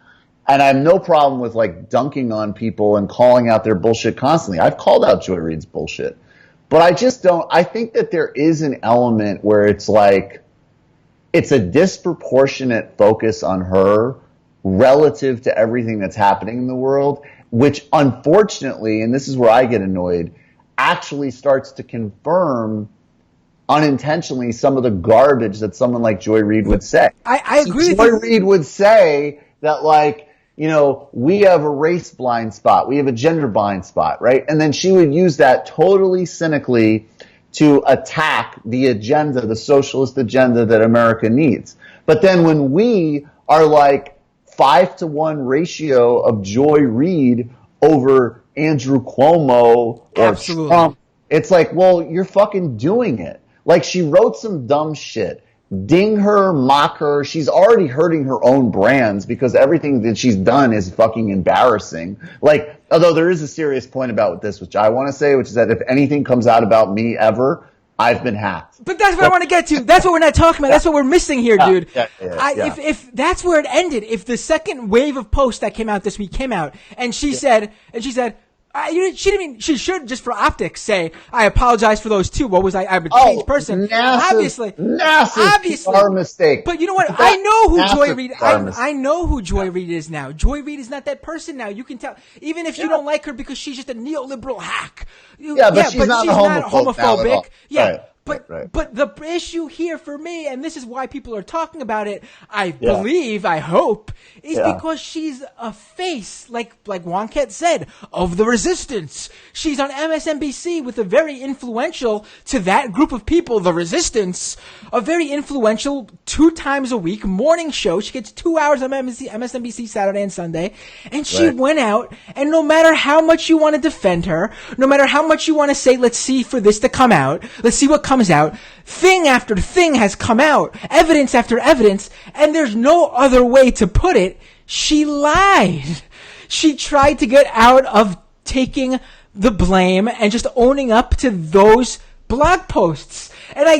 And I have no problem with like dunking on people and calling out their bullshit constantly. I've called out Joy Reid's bullshit. But I just don't, I think that there is an element where it's like, it's a disproportionate focus on her relative to everything that's happening in the world, which unfortunately, and this is where I get annoyed, actually starts to confirm unintentionally some of the garbage that someone like Joy Reid would say. I agree with you. Joy Reid would say that like, we have a race blind spot. We have a gender blind spot, right? And then she would use that totally cynically to attack the agenda, the socialist agenda that America needs. But then when we are like 5-to-1 ratio of Joy Reid over Andrew Cuomo or Trump, it's like, well, you're fucking doing it. Like, she wrote some dumb shit. Ding her, mock her. She's already hurting her own brands because everything that she's done is fucking embarrassing. Like, although there is a serious point about this, which I want to say, which is that if anything comes out about me ever, I've been hacked. But that's what I want to get to. That's what we're not talking about. That's what we're missing here, dude. If that's where it ended, if the second wave of posts that came out this week came out, and she said, She didn't mean, she should just for optics say, I apologize for those two. What was I? I'm a changed person. Obviously. PR mistake. But you know what? I know who Joy Reid, I know who Joy Reid is now. Joy Reid is not that person now. You can tell, even if you don't like her because she's just a neoliberal hack. But she's not homophobic. Yeah. Right. But the issue here for me, and this is why people are talking about it, I hope, is because she's a face, like Wonket said, of the resistance. She's on MSNBC with a very influential, to that group of people, the resistance, a very influential 2 times a week morning show. She gets 2 hours on MSNBC Saturday and Sunday, and she went out, and no matter how much you want to defend her, no matter how much you want to say, let's see for this to come out, let's see what comes out, thing after thing has come out, evidence after evidence, and there's no other way to put it. She lied. She tried to get out of taking the blame and just owning up to those blog posts. And I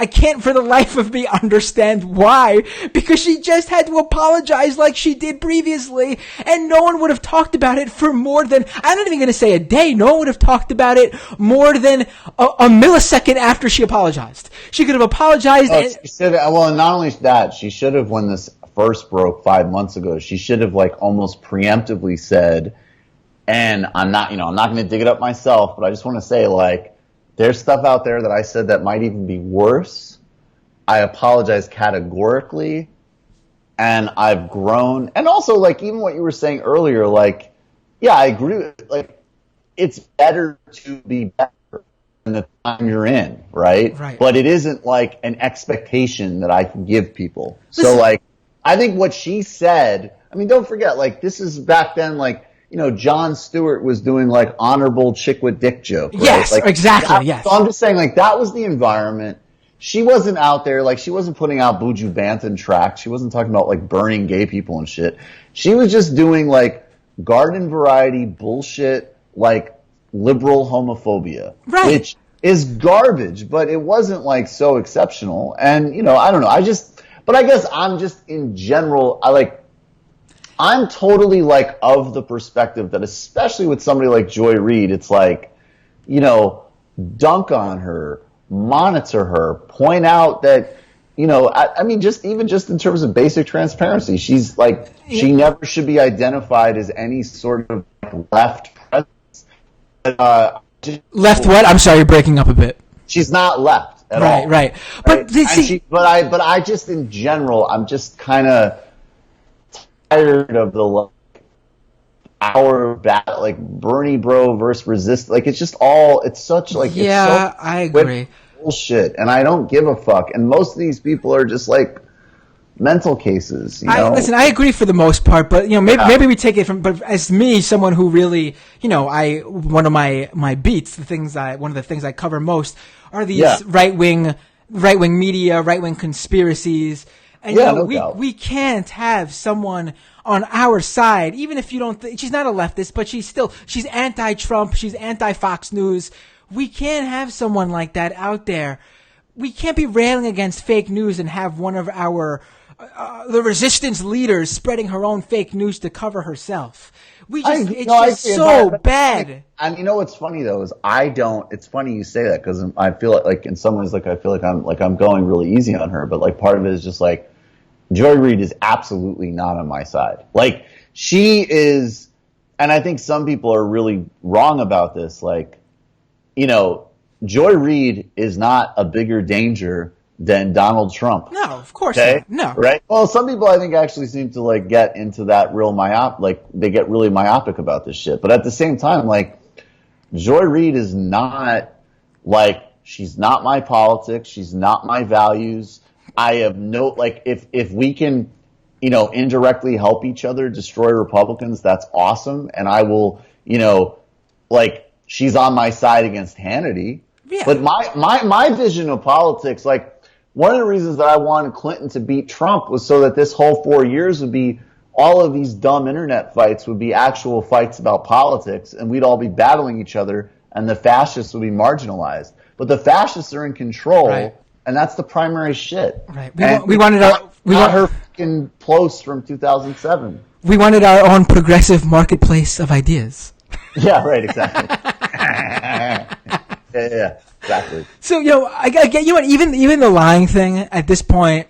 can't for the life of me understand why, because she just had to apologize like she did previously, and no one would have talked about it for more than, I'm not even going to say a day, no one would have talked about it more than a millisecond after she apologized. She could have apologized. Well, not only that, she should have, when this first broke 5 months ago, she should have almost preemptively said, and I'm not going to dig it up myself, but I just want to say there's stuff out there that I said that might even be worse. I apologize categorically, and I've grown. And also, even what you were saying earlier, I agree with, it's better to be better than the time you're in, right? But it isn't an expectation that I can give people. So, I think what she said, don't forget, this is back then, Jon Stewart was doing honorable chick with dick joke. Right? Yes, exactly. Yes. So I'm just saying that was the environment. She wasn't out there, she wasn't putting out Buju Banton tracks. She wasn't talking about burning gay people and shit. She was just doing garden variety bullshit, liberal homophobia, which is garbage, but it wasn't so exceptional. And, I don't know. But I guess I'm just in general, I'm totally of the perspective that, especially with somebody like Joy Reid, it's dunk on her, monitor her, point out that, just in terms of basic transparency, she's she never should be identified as any sort of left presence. Left what? I'm sorry, you're breaking up a bit. She's not left at all. Right. But I just in general, I'm just kind of tired of the our battle, Bernie bro versus resist. It's just all. It's such I agree. Bullshit, and I don't give a fuck. And most of these people are just mental cases. Listen, I agree for the most part, but maybe we take it from. But as me, someone who really, one of my beats, one of the things I cover most are these right wing media, right wing conspiracies. And we can't have someone on our side, even if you don't she's not a leftist, but she's anti-Trump, she's anti-Fox News. We can't have someone like that out there. We can't be railing against fake news and have one of our the resistance leaders spreading her own fake news to cover herself. It's so bad. And what's funny though is it's funny you say that, because I feel in some ways I feel I'm going really easy on her, but part of it is just Joy Reid is absolutely not on my side. She is, and I think some people are really wrong about this. Joy Reid is not a bigger danger than Donald Trump. No, of course not. No. Right? Well, some people I think actually seem to get into that real they get really myopic about this shit. But at the same time, Joy Reid is not she's not my politics, she's not my values. I have no, if we can, indirectly help each other destroy Republicans, that's awesome. And I will, she's on my side against Hannity. Yeah. But my vision of politics, one of the reasons that I wanted Clinton to beat Trump was so that this whole 4 years would be, all of these dumb internet fights would be actual fights about politics, and we'd all be battling each other, and the fascists would be marginalized. But the fascists are in control. Right. And that's the primary shit. Right. We wanted her fucking post from 2007. We wanted our own progressive marketplace of ideas. Yeah, right, exactly. yeah, exactly. So, I get you, and even the lying thing at this point,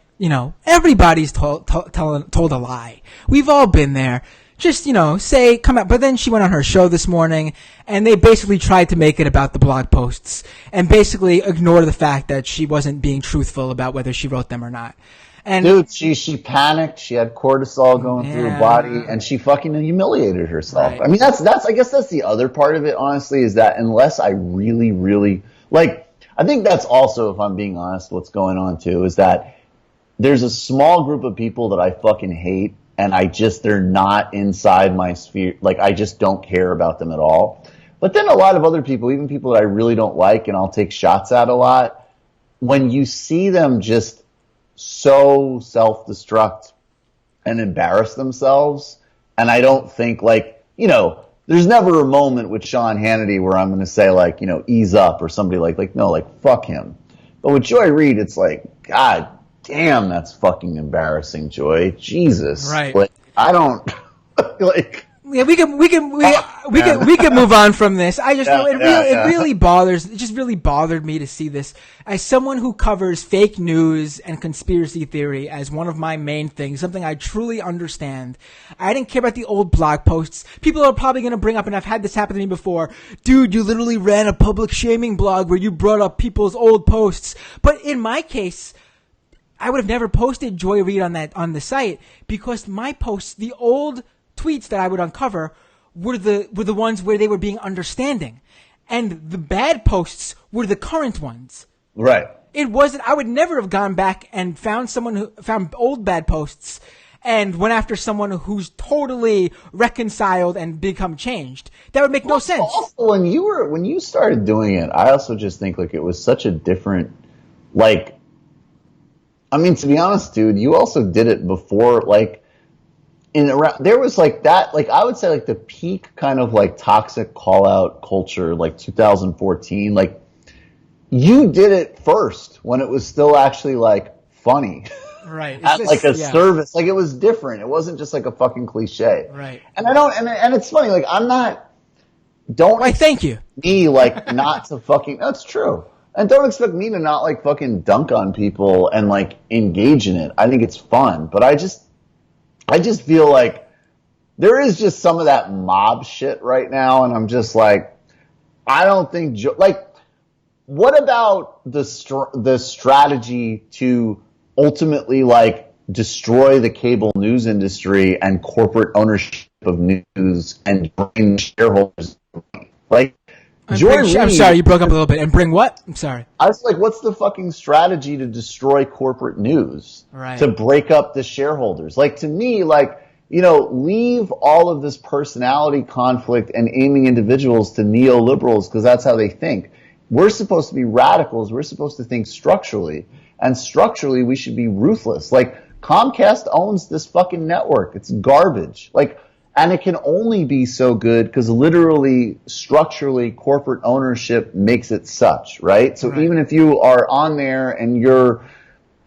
everybody's told a lie. We've all been there. Just, say, come out. But then she went on her show this morning, and they basically tried to make it about the blog posts and basically ignore the fact that she wasn't being truthful about whether she wrote them or not. And dude, she panicked. She had cortisol going through her body, and she fucking humiliated herself. Right. I mean, that's I guess that's the other part of it. Honestly, is that unless I really, really I think that's also, if I'm being honest, what's going on too is that there's a small group of people that I fucking hate, and they're not inside my sphere. Like, I just don't care about them at all. But then a lot of other people, even people that I really don't like, and I'll take shots at a lot, when you see them just so self-destruct and embarrass themselves, and I don't think there's never a moment with Sean Hannity where I'm going to say ease up, or somebody no, fuck him. But with Joy Reid, it's God damn, that's fucking embarrassing, Joy. Jesus. Right. I don't Yeah, we can move on from this. I just know it just really bothered me to see this. As someone who covers fake news and conspiracy theory as one of my main things, something I truly understand. I didn't care about the old blog posts. People are probably going to bring up, and I've had this happen to me before, dude, you literally ran a public shaming blog where you brought up people's old posts. But in my case, I would have never posted Joy Reid on the site, because my posts, the old tweets that I would uncover were the ones where they were being understanding, and the bad posts were the current ones. Right. It wasn't. I would never have gone back and found someone who found old bad posts and went after someone who's totally reconciled and become changed. That would make no sense. Also, when you started doing it, I also just think it was such a different, I mean, to be honest, dude, you also did it before, there was that, I would say the peak kind of toxic call out culture, 2014, you did it first when it was still actually funny. Right. Service. It was different. It wasn't just a fucking cliche. Right. And and it's funny, thank you. Me not to fucking, that's true. And don't expect me to not fucking dunk on people and engage in it. I think it's fun, but I just feel there is just some of that mob shit right now, and I'm just I don't think what about the strategy to ultimately destroy the cable news industry and corporate ownership of news and bring shareholders I'm sorry, you broke up a little bit. And bring what? I'm sorry. I was what's the fucking strategy to destroy corporate news? Right. To break up the shareholders? To me, leave all of this personality conflict and aiming individuals to neoliberals, because that's how they think. We're supposed to be radicals. We're supposed to think structurally. And structurally, we should be ruthless. Comcast owns this fucking network. It's garbage. And it can only be so good because literally, structurally, corporate ownership makes it such, right? So even if you are on there and you're,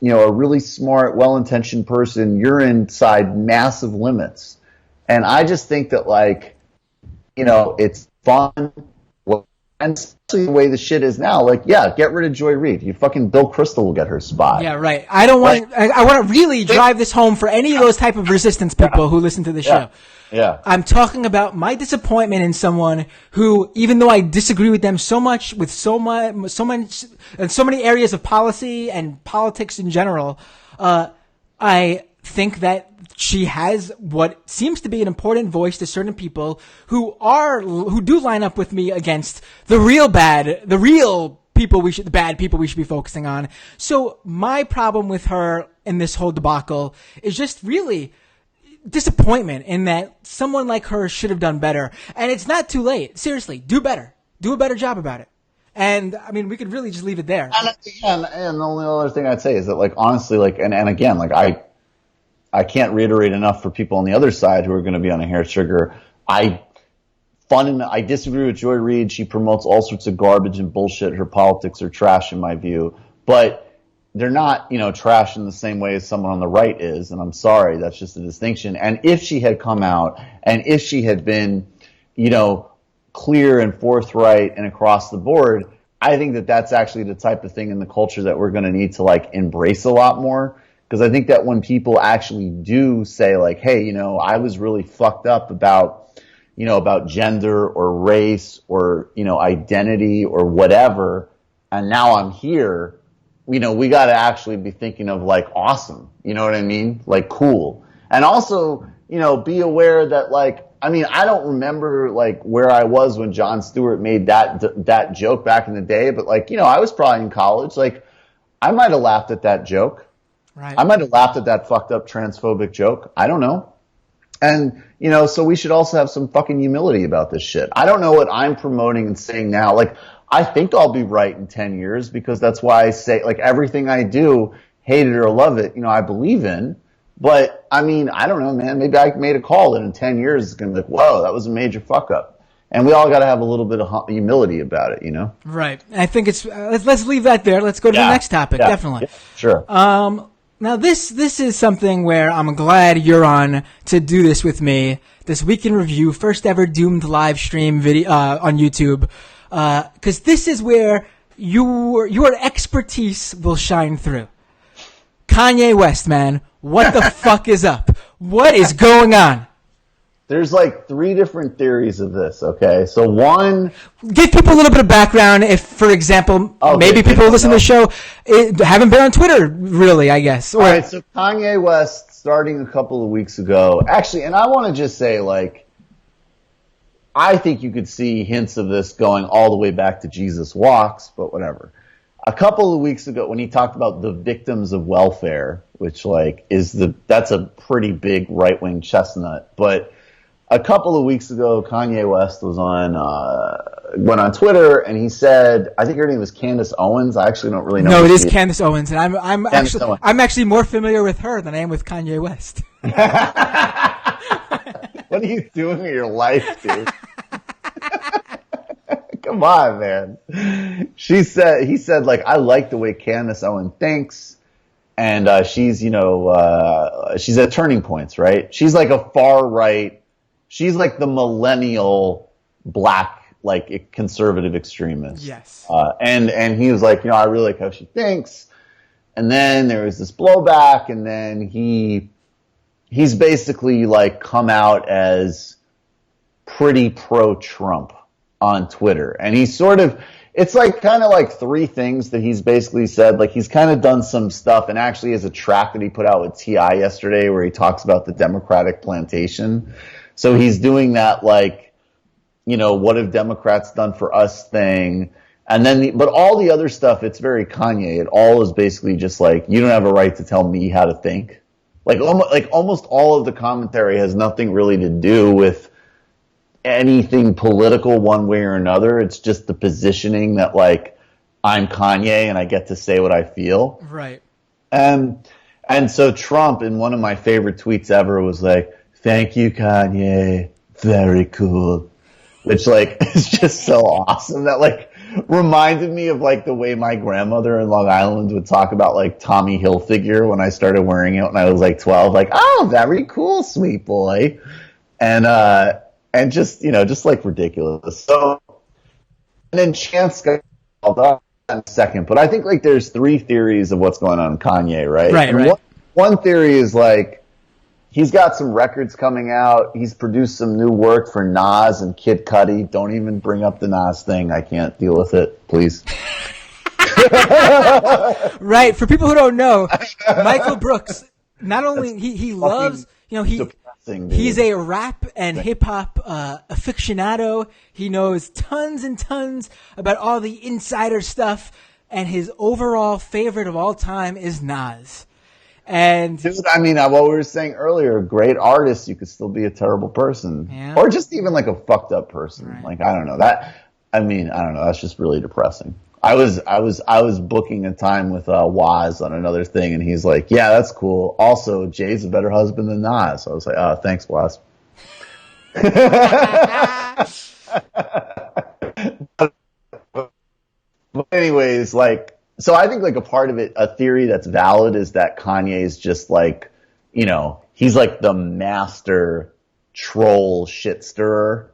a really smart, well-intentioned person, you're inside massive limits. And I just think that it's fun. And especially the way the shit is now, get rid of Joy Reid. You fucking Bill Kristol will get her spot. Yeah, right. I don't want. I want to really drive this home for any of those type of resistance people who listen to the show. Yeah. I'm talking about my disappointment in someone who, even though I disagree with them so much with so many areas of policy and politics in general, I think that she has what seems to be an important voice to certain people who do line up with me against the bad people we should be focusing on. So my problem with her in this whole debacle is just really disappointment in that someone like her should have done better. And it's not too late. Seriously, do better. Do a better job about it. And I mean, we could really just leave it there. And the only other thing I'd say is that honestly, and again, I can't reiterate enough for people on the other side who are going to be on a hair trigger. I disagree with Joy Reid. She promotes all sorts of garbage and bullshit. Her politics are trash in my view, but they're not, trash in the same way as someone on the right is. And I'm sorry, that's just a distinction. And if she had come out and if she had been, clear and forthright and across the board, I think that that's actually the type of thing in the culture that we're going to need to like embrace a lot more. Because I think that when people actually do say like, hey, you know, I was really fucked up about, you know, about gender or race or, you know, identity or whatever, and now I'm here, you know, we got to actually be thinking of like awesome, you know what I mean? Like cool. And also, you know, be aware that like, I mean, I don't remember like where I was when Jon Stewart made that joke back in the day, but like, you know, I was probably in college. Like, I might have laughed at that joke. Right. I might have laughed at that fucked up transphobic joke. I don't know. And, you know, so we should also have some fucking humility about this shit. I don't know what I'm promoting and saying now. Like, I think I'll be right in 10 years because that's why I say, like, everything I do, hate it or love it, you know, I believe in. But, I mean, I don't know, man. Maybe I made a call that in 10 years it's going to be like, whoa, that was a major fuck up. And we all got to have a little bit of humility about it, you know? Right. I think it's, let's leave that there. Let's go to the next topic. Yeah, Definitely. Yeah, sure. Now this is something where I'm glad you're on to do this with me. This Week in Review, first ever Doomed live stream video on YouTube, because this is where your expertise will shine through. Kanye West, man, what the fuck is up? What is going on? There's like 3 different theories of this, okay? So one... Give people a little bit of background if, for example, maybe people who listen to the show haven't been on Twitter, really, I guess. All right, so Kanye West, starting a couple of weeks ago... Actually, and I want to just say, like, I think you could see hints of this going all the way back to Jesus Walks, but whatever. A couple of weeks ago, when he talked about the victims of welfare, which, like, that's a pretty big right-wing chestnut, but... A couple of weeks ago, Kanye West went on Twitter and he said, I think her name was Candace Owens. I actually don't really know. No, it is Candace Owens, and I'm actually more familiar with her than I am with Kanye West. What are you doing with your life, dude? Come on, man. He said, like, I like the way Candace Owens thinks. And she's, you know, she's at turning points, right? She's like a far right. She's like the millennial black, like conservative extremist. Yes. And he was like, you know, I really like how she thinks. And then there was this blowback, and then he's basically like come out as pretty pro-Trump on Twitter. And he's sort of, it's like kind of like 3 things that he's basically said. Like he's kind of done some stuff, and actually has a track that he put out with T.I. yesterday where he talks about the Democratic plantation. So he's doing that, like, you know, what have Democrats done for us thing. And then, but all the other stuff, it's very Kanye. It all is basically just like, you don't have a right to tell me how to think. Like almost all of the commentary has nothing really to do with anything political one way or another. It's just the positioning that, like, I'm Kanye and I get to say what I feel. Right. And so Trump, in one of my favorite tweets ever, was like, thank you, Kanye. Very cool. Which, like, is just so awesome. That, like, reminded me of, like, the way my grandmother in Long Island would talk about, like, Tommy Hilfiger when I started wearing it when I was, like, 12. Like, oh, very cool, sweet boy. And just, you know, just, like, ridiculous. So, and then Chance got called up in a second. But I think, like, there's 3 theories of what's going on in Kanye, right? Right, and right. One theory is, like, he's got some records coming out. He's produced some new work for Nas and Kid Cudi. Don't even bring up the Nas thing. I can't deal with it, please. Right. For people who don't know, Michael Brooks, not only he loves, you know, he's a rap and hip hop aficionado. He knows tons and tons about all the insider stuff, and his overall favorite of all time is Nas. And dude, I mean, what we were saying earlier, great artist, you could still be a terrible person, or just even like a fucked up person. Right. Like, I don't know that. I mean, I don't know. That's just really depressing. I was booking a time with Waz on another thing, and he's like, "Yeah, that's cool. Also, Jay's a better husband than Nas." So I was like, "Oh, thanks, Waz." But anyways, like. So I think, like, a part of it, a theory that's valid, is that Kanye is just like, you know, he's like the master troll shit stirrer.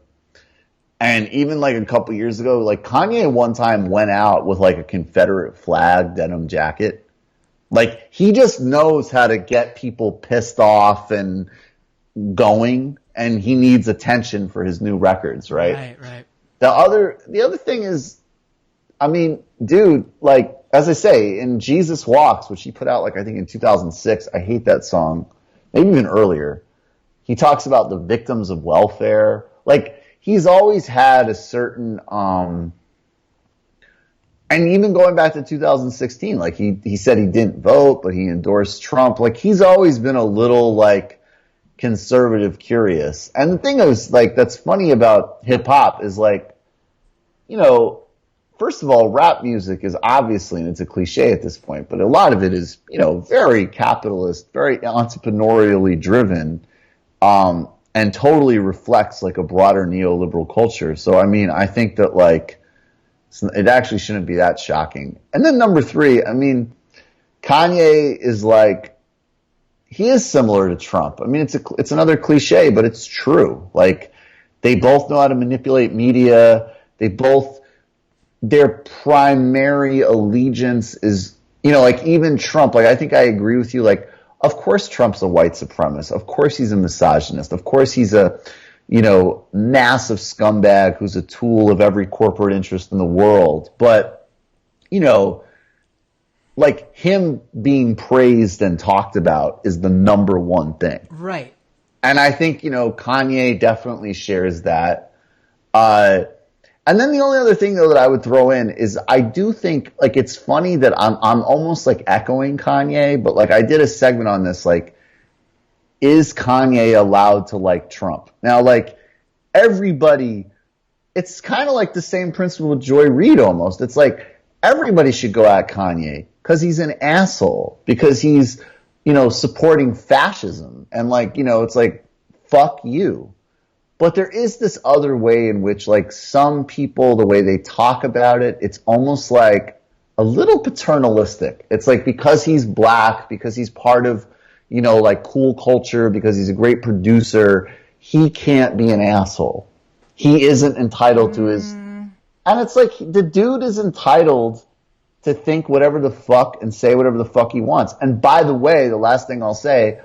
And even like a couple years ago, like Kanye one time went out with like a Confederate flag denim jacket. Like he just knows how to get people pissed off and going, and he needs attention for his new records, right? Right. The other thing is, I mean, dude, like as I say, in Jesus Walks, which he put out like I think in 2006, I hate that song, maybe even earlier. He talks about the victims of welfare. Like he's always had a certain and even going back to 2016, like he said he didn't vote, but he endorsed Trump. Like he's always been a little like conservative curious. And the thing is, like, that's funny about hip hop is like, you know, first of all, rap music is obviously, and it's a cliche at this point, but a lot of it is, you know, very capitalist, very entrepreneurially driven, and totally reflects like a broader neoliberal culture. So, I mean, I think that like, it actually shouldn't be that shocking. And then number three, I mean, Kanye is like, he is similar to Trump. I mean, it's another cliche, but it's true. Like, they both know how to manipulate media. Their primary allegiance is, you know, like even Trump, like I think I agree with you. Like, of course Trump's a white supremacist. Of course he's a misogynist. Of course he's a, you know, massive scumbag who's a tool of every corporate interest in the world. But, you know, like him being praised and talked about is the number one thing. Right. And I think, you know, Kanye definitely shares that. And then the only other thing though that I would throw in is I do think like it's funny that I'm almost like echoing Kanye, but like I did a segment on this, like, is Kanye allowed to like Trump? Now, like everybody, it's kind of like the same principle with Joy Reid almost. It's like everybody should go at Kanye because he's an asshole, because he's, you know, supporting fascism. And like, you know, it's like, fuck you. But there is this other way in which like some people, the way they talk about it, it's almost like a little paternalistic. It's like because he's black, because he's part of, you know, like cool culture, because he's a great producer, he can't be an asshole. He isn't entitled to his... And it's like the dude is entitled to think whatever the fuck and say whatever the fuck he wants. And by the way, the last thing I'll say,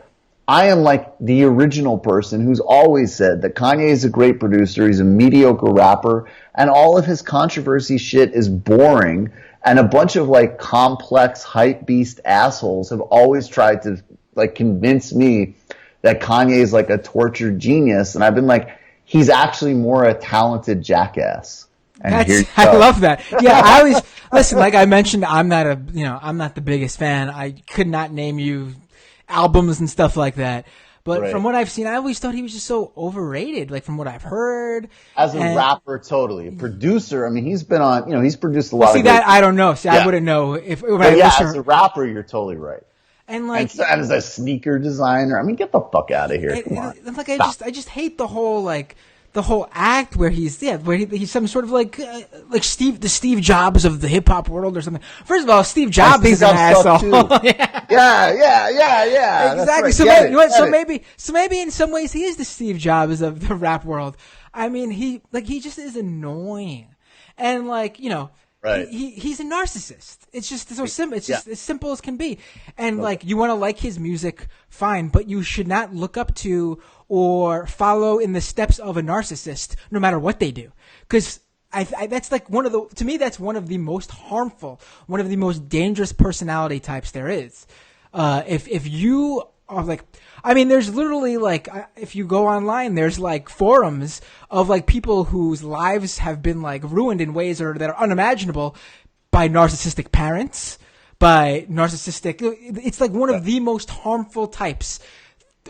I am like the original person who's always said that Kanye is a great producer, he's a mediocre rapper, and all of his controversy shit is boring, and a bunch of like complex hype beast assholes have always tried to like convince me that Kanye is like a tortured genius, and I've been like, he's actually more a talented jackass. And I love that. Yeah, I always listen. Like I mentioned, I'm not the biggest fan. I could not name you albums and stuff like that. But From what I've seen, I always thought he was just so overrated. Like from what I've heard, as a rapper, totally. A producer, I mean, he's been on. You know, he's produced a lot. See of that I don't know. See, I wouldn't know if. As a rapper, you're totally right. And like, and as a sneaker designer, I mean, get the fuck out of here! Come on. Like I just hate the whole act where he's some sort of like the Steve Jobs of the hip hop world or something. First of all, Steve Jobs is an asshole. yeah. Exactly. Right. So maybe in some ways he is the Steve Jobs of the rap world. I mean, he just is annoying, and like, you know. Right. He's a narcissist. It's just so simple. It's just as simple as can be. And like, you want to like his music, fine, but you should not look up to or follow in the steps of a narcissist, no matter what they do. Because that's like to me, that's one of the most harmful, one of the most dangerous personality types there is. If you are like, I mean, there's literally like, if you go online, there's like forums of like people whose lives have been like ruined in ways that are unimaginable by narcissistic parents, by narcissistic. It's like one of the most harmful types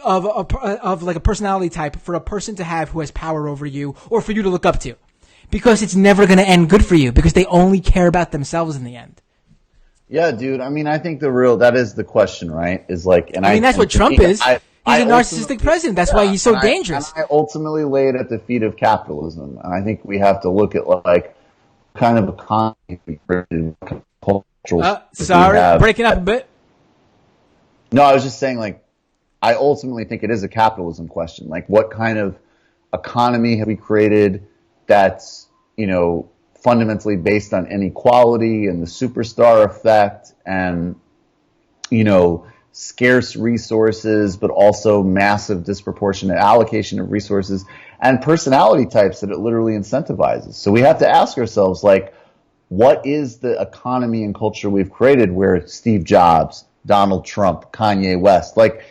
of like a personality type for a person to have who has power over you or for you to look up to, because it's never going to end good for you because they only care about themselves in the end. Yeah, dude. I mean, I think that is the question, right? Is like, and I mean, that's what Trump is. He's a narcissistic president. That's why he's so dangerous. And I ultimately lay it at the feet of capitalism. And I think we have to look at like kind of economy we created, cultural. Sorry, breaking up a bit. No, I was just saying, like, I ultimately think it is a capitalism question. Like, what kind of economy have we created? that's, fundamentally based on inequality and the superstar effect and, scarce resources, but also massive disproportionate allocation of resources and personality types that it literally incentivizes. So we have to ask ourselves, like, what is the economy and culture we've created where Steve Jobs, Donald Trump, Kanye West, like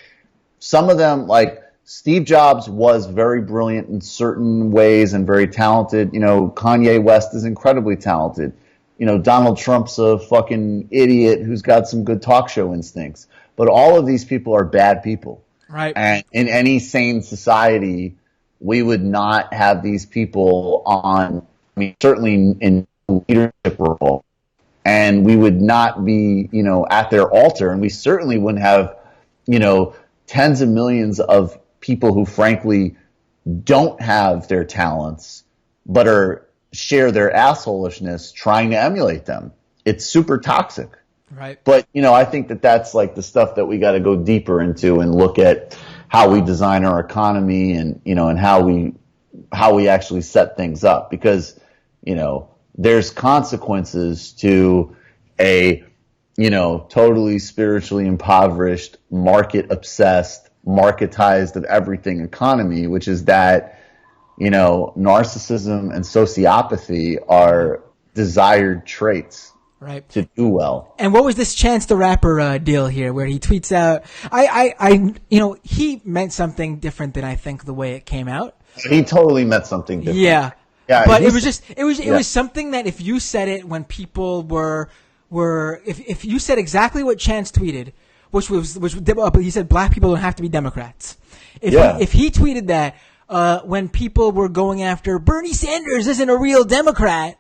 some of them, like Steve Jobs was very brilliant in certain ways and very talented. Kanye West is incredibly talented. Donald Trump's a fucking idiot who's got some good talk show instincts. But all of these people are bad people. Right. And in any sane society, we would not have these people certainly in leadership role. And we would not be, at their altar. And we certainly wouldn't have, tens of millions of people who frankly don't have their talents, but share their assholishness trying to emulate them. It's super toxic. Right. But, I think that's like the stuff that we got to go deeper into and look at how we design our economy and, and how we actually set things up, because, there's consequences to a, totally spiritually impoverished, market obsessed, marketized of everything economy, which is that, narcissism and sociopathy are desired traits. Right. To do well. And what was this Chance the Rapper deal here where he tweets out, he meant something different than I think the way it came out. He totally meant something different. Yeah. Yeah. But it was something that if you said it when people if you said exactly what Chance tweeted, which he said black people don't have to be Democrats. If he tweeted that, when people were going after Bernie Sanders isn't a real Democrat,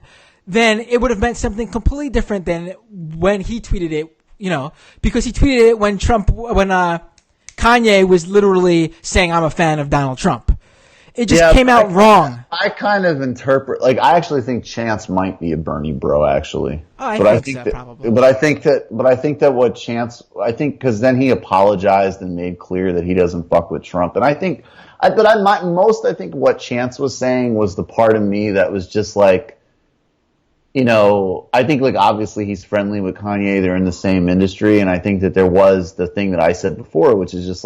then it would have meant something completely different than when he tweeted it, because he tweeted it when Kanye was literally saying, I'm a fan of Donald Trump. It just came out wrong. I kind of interpret, I actually think Chance might be a Bernie bro, actually. Oh, I think so, probably. But I think that what Chance, because then he apologized and made clear that he doesn't fuck with Trump. And I think what Chance was saying was the part of me that was just like, I think obviously he's friendly with Kanye. They're in the same industry. And I think that there was the thing that I said before, which is just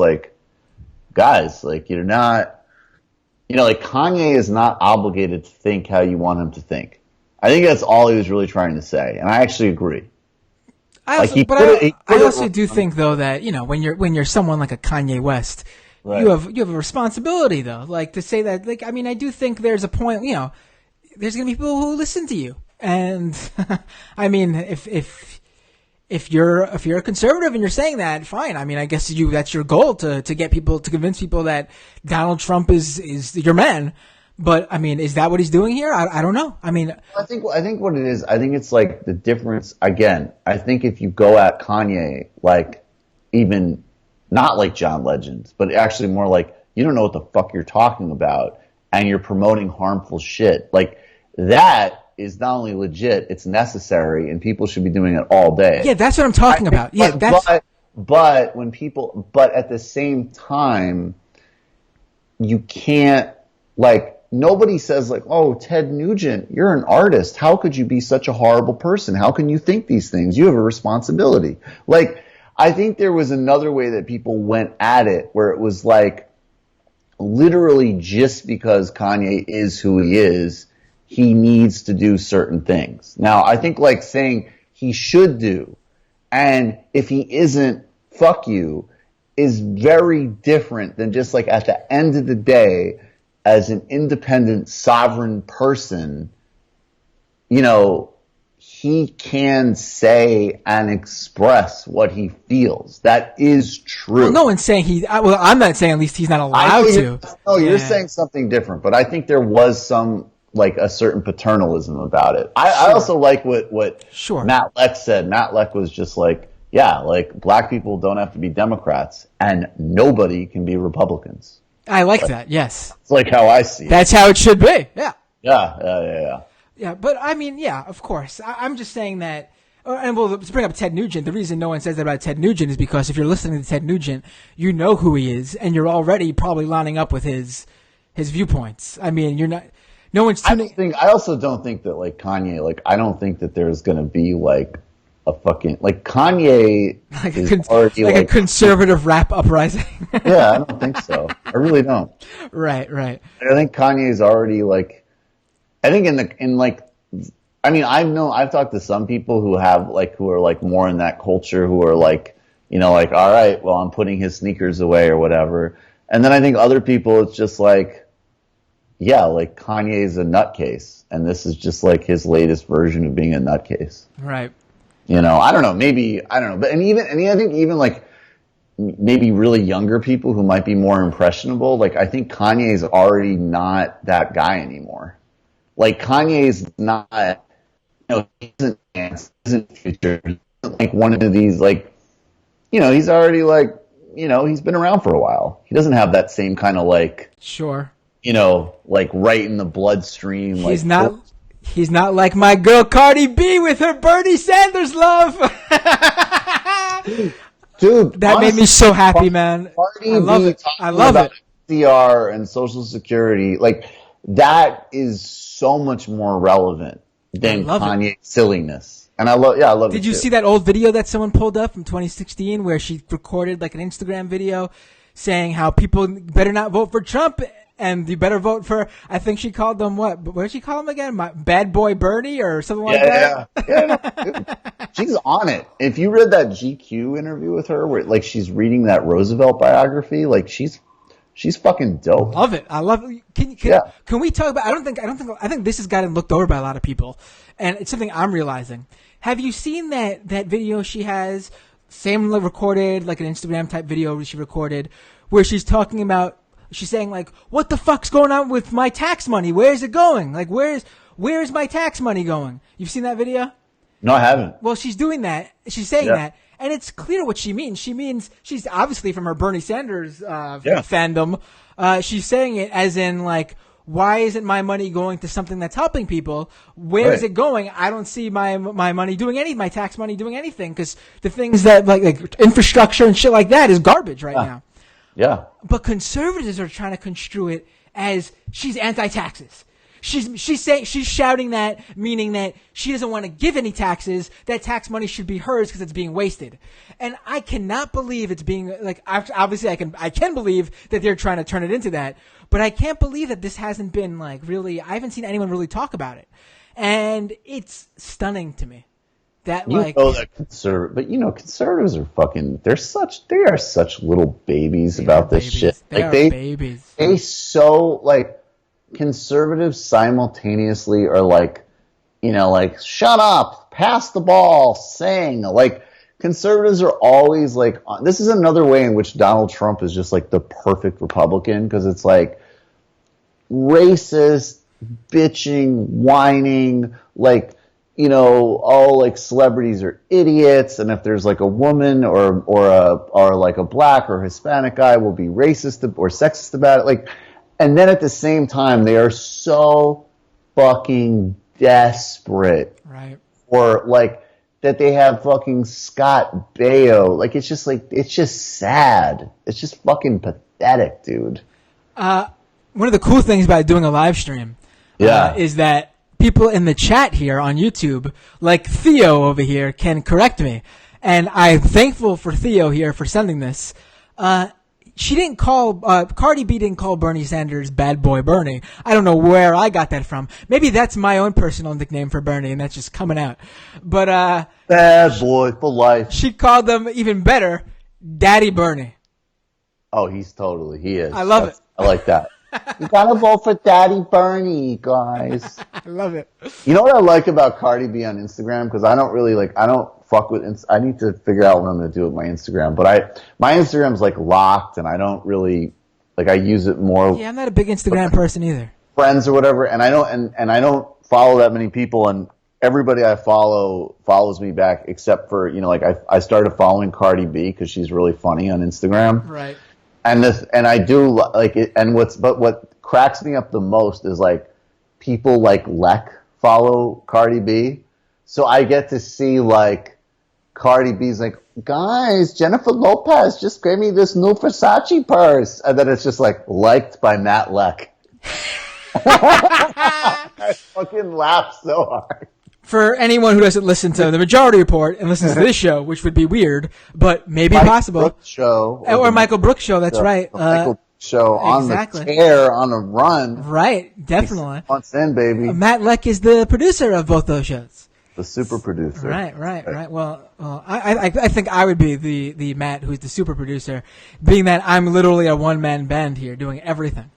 guys, you're not, Kanye is not obligated to think how you want him to think. I think that's all he was really trying to say. And I actually agree. I also do think though that, when you're someone like a Kanye West, right, you have a responsibility though, to say that, I do think there's a point, there's going to be people who listen to you. And if you're a conservative and you're saying that, fine. I guess that's your goal to get people, to convince people that Donald Trump is your man. But is that what he's doing here? I don't know. I think what it is, I think it's the difference again. I think if you go at Kanye, even not like John Legend, but actually more you don't know what the fuck you're talking about and you're promoting harmful shit. That is not only legit, it's necessary, and people should be doing it all day. Yeah, that's what I'm talking about. Yeah, but at the same time, you can't nobody says oh, Ted Nugent, you're an artist. How could you be such a horrible person? How can you think these things? You have a responsibility. I think there was another way that people went at it where it was literally just because Kanye is who he is, he needs to do certain things. Now, I think saying he should do, and if he isn't, fuck you, is very different than just at the end of the day, as an independent, sovereign person, he can say and express what he feels. That is true. Well, no one's saying I'm not saying at least he's not allowed to. No, you're saying something different, but I think there was some a certain paternalism about it. I also like what Matt Leck said. Matt Leck was just black people don't have to be Democrats and nobody can be Republicans. I like that. Yes. It's how I see it. That's how it should be. Yeah. Yeah. Yeah, but of course. I'm just saying that, and let's bring up Ted Nugent. The reason no one says that about Ted Nugent is because if you're listening to Ted Nugent, you know who he is, and you're already probably lining up with his viewpoints. You're not. No one's tuning. I also don't think that like Kanye, like I don't think that there's gonna be like a fucking like Kanye is already like a conservative rap uprising. Yeah, I don't think so. I really don't. Right. I think Kanye is already like. I think I've talked to some people who are like more in that culture who are like, like, all right, well, I'm putting his sneakers away or whatever. And then I think other people, it's just like, yeah, like Kanye's a nutcase. And this is just like his latest version of being a nutcase. Right. I don't know, maybe, I don't know. But, I think even like maybe really younger people who might be more impressionable, like I think Kanye's already not that guy anymore. Like Kanye's not, he isn't future. He's like one of these, like, he's already like, he's been around for a while. He doesn't have that same kind of like, sure, like right in the bloodstream. He's not like my girl Cardi B with her Bernie Sanders love. Dude, that honestly, made me so happy, man. Cardi I love it. DR and Social Security, like that is so much more relevant than Kanye's silliness. And I love it. Did you see that old video that someone pulled up from 2016 where she recorded like an Instagram video saying how people better not vote for Trump and you better vote for, I think she called them what did she call him again? Bad Boy Bernie or something like that? Yeah. She's on it. If you read that GQ interview with her where like she's reading that Roosevelt biography, like she's fucking dope. I love it. Can we talk about? I think this has gotten looked over by a lot of people, and it's something I'm realizing. Have you seen that video she has? Same recorded, like an Instagram type video she recorded, where she's talking about. She's saying like, "What the fuck's going on with my tax money? Where's it going? Like, where's my tax money going?" You've seen that video? No, I haven't. Well, she's doing that. She's saying that. And it's clear what she means. She means she's obviously from her Bernie Sanders fandom. She's saying it as in like, why isn't my money going to something that's helping people? Where is it going? I don't see my money doing my tax money doing anything because the things that like infrastructure and shit like that is garbage right now. Yeah. But conservatives are trying to construe it as she's anti-taxes. She's shouting that, meaning that she doesn't want to give any taxes. That tax money should be hers because it's being wasted. And I cannot believe it's being like. Obviously, I can believe that they're trying to turn it into that, but I can't believe that this hasn't been like really. I haven't seen anyone really talk about it, and it's stunning to me. That that conservatives are fucking. They are such little babies about this shit. They are babies. They so like. Conservatives simultaneously are like, like, shut up, pass the ball, sing. Like, conservatives are always like, this is another way in which Donald Trump is just like the perfect Republican because it's like racist, bitching, whining, like, all like celebrities are idiots. And if there's like a woman or like a black or Hispanic guy, will be racist or sexist about it. Like, and then at the same time, they are so fucking desperate for like that they have fucking Scott Baio. Like it's just sad. It's just fucking pathetic, dude. One of the cool things about doing a live stream, is that people in the chat here on YouTube, like Theo over here, can correct me, and I'm thankful for Theo here for sending this. She didn't call, Cardi B didn't call Bernie Sanders Bad Boy Bernie. I don't know where I got that from. Maybe that's my own personal nickname for Bernie and that's just coming out. But, Bad Boy for life. She called them even better, Daddy Bernie. Oh, he is. I love it. I like that. You gotta vote for Daddy Bernie, guys. I love it. You know what I like about Cardi B on Instagram? Because I don't fuck with. I need to figure out what I'm going to do with my Instagram. But my Instagram's like locked, and I don't really like. I use it more. Yeah, I'm not a big Instagram person either. Friends or whatever, and I don't follow that many people, and everybody I follow follows me back, except for like I started following Cardi B because she's really funny on Instagram. Right. And I do like it. And what cracks me up the most is like people like Lek follow Cardi B, so I get to see like. Cardi B's like, guys, Jennifer Lopez just gave me this new Versace purse. And then it's just like liked by Matt Leck. I fucking laughed so hard. For anyone who doesn't listen to the Majority Report and listens to this show, which would be weird, but maybe possible. Brooks show. Or Michael Brooks show, that's right. Michael Show on exactly. the tear, on a run. Right, definitely. Months in, baby. Matt Leck is the producer of both those shows. The super producer. Right. Well, I think I would be the Matt who's the super producer, being that I'm literally a one-man band here doing everything.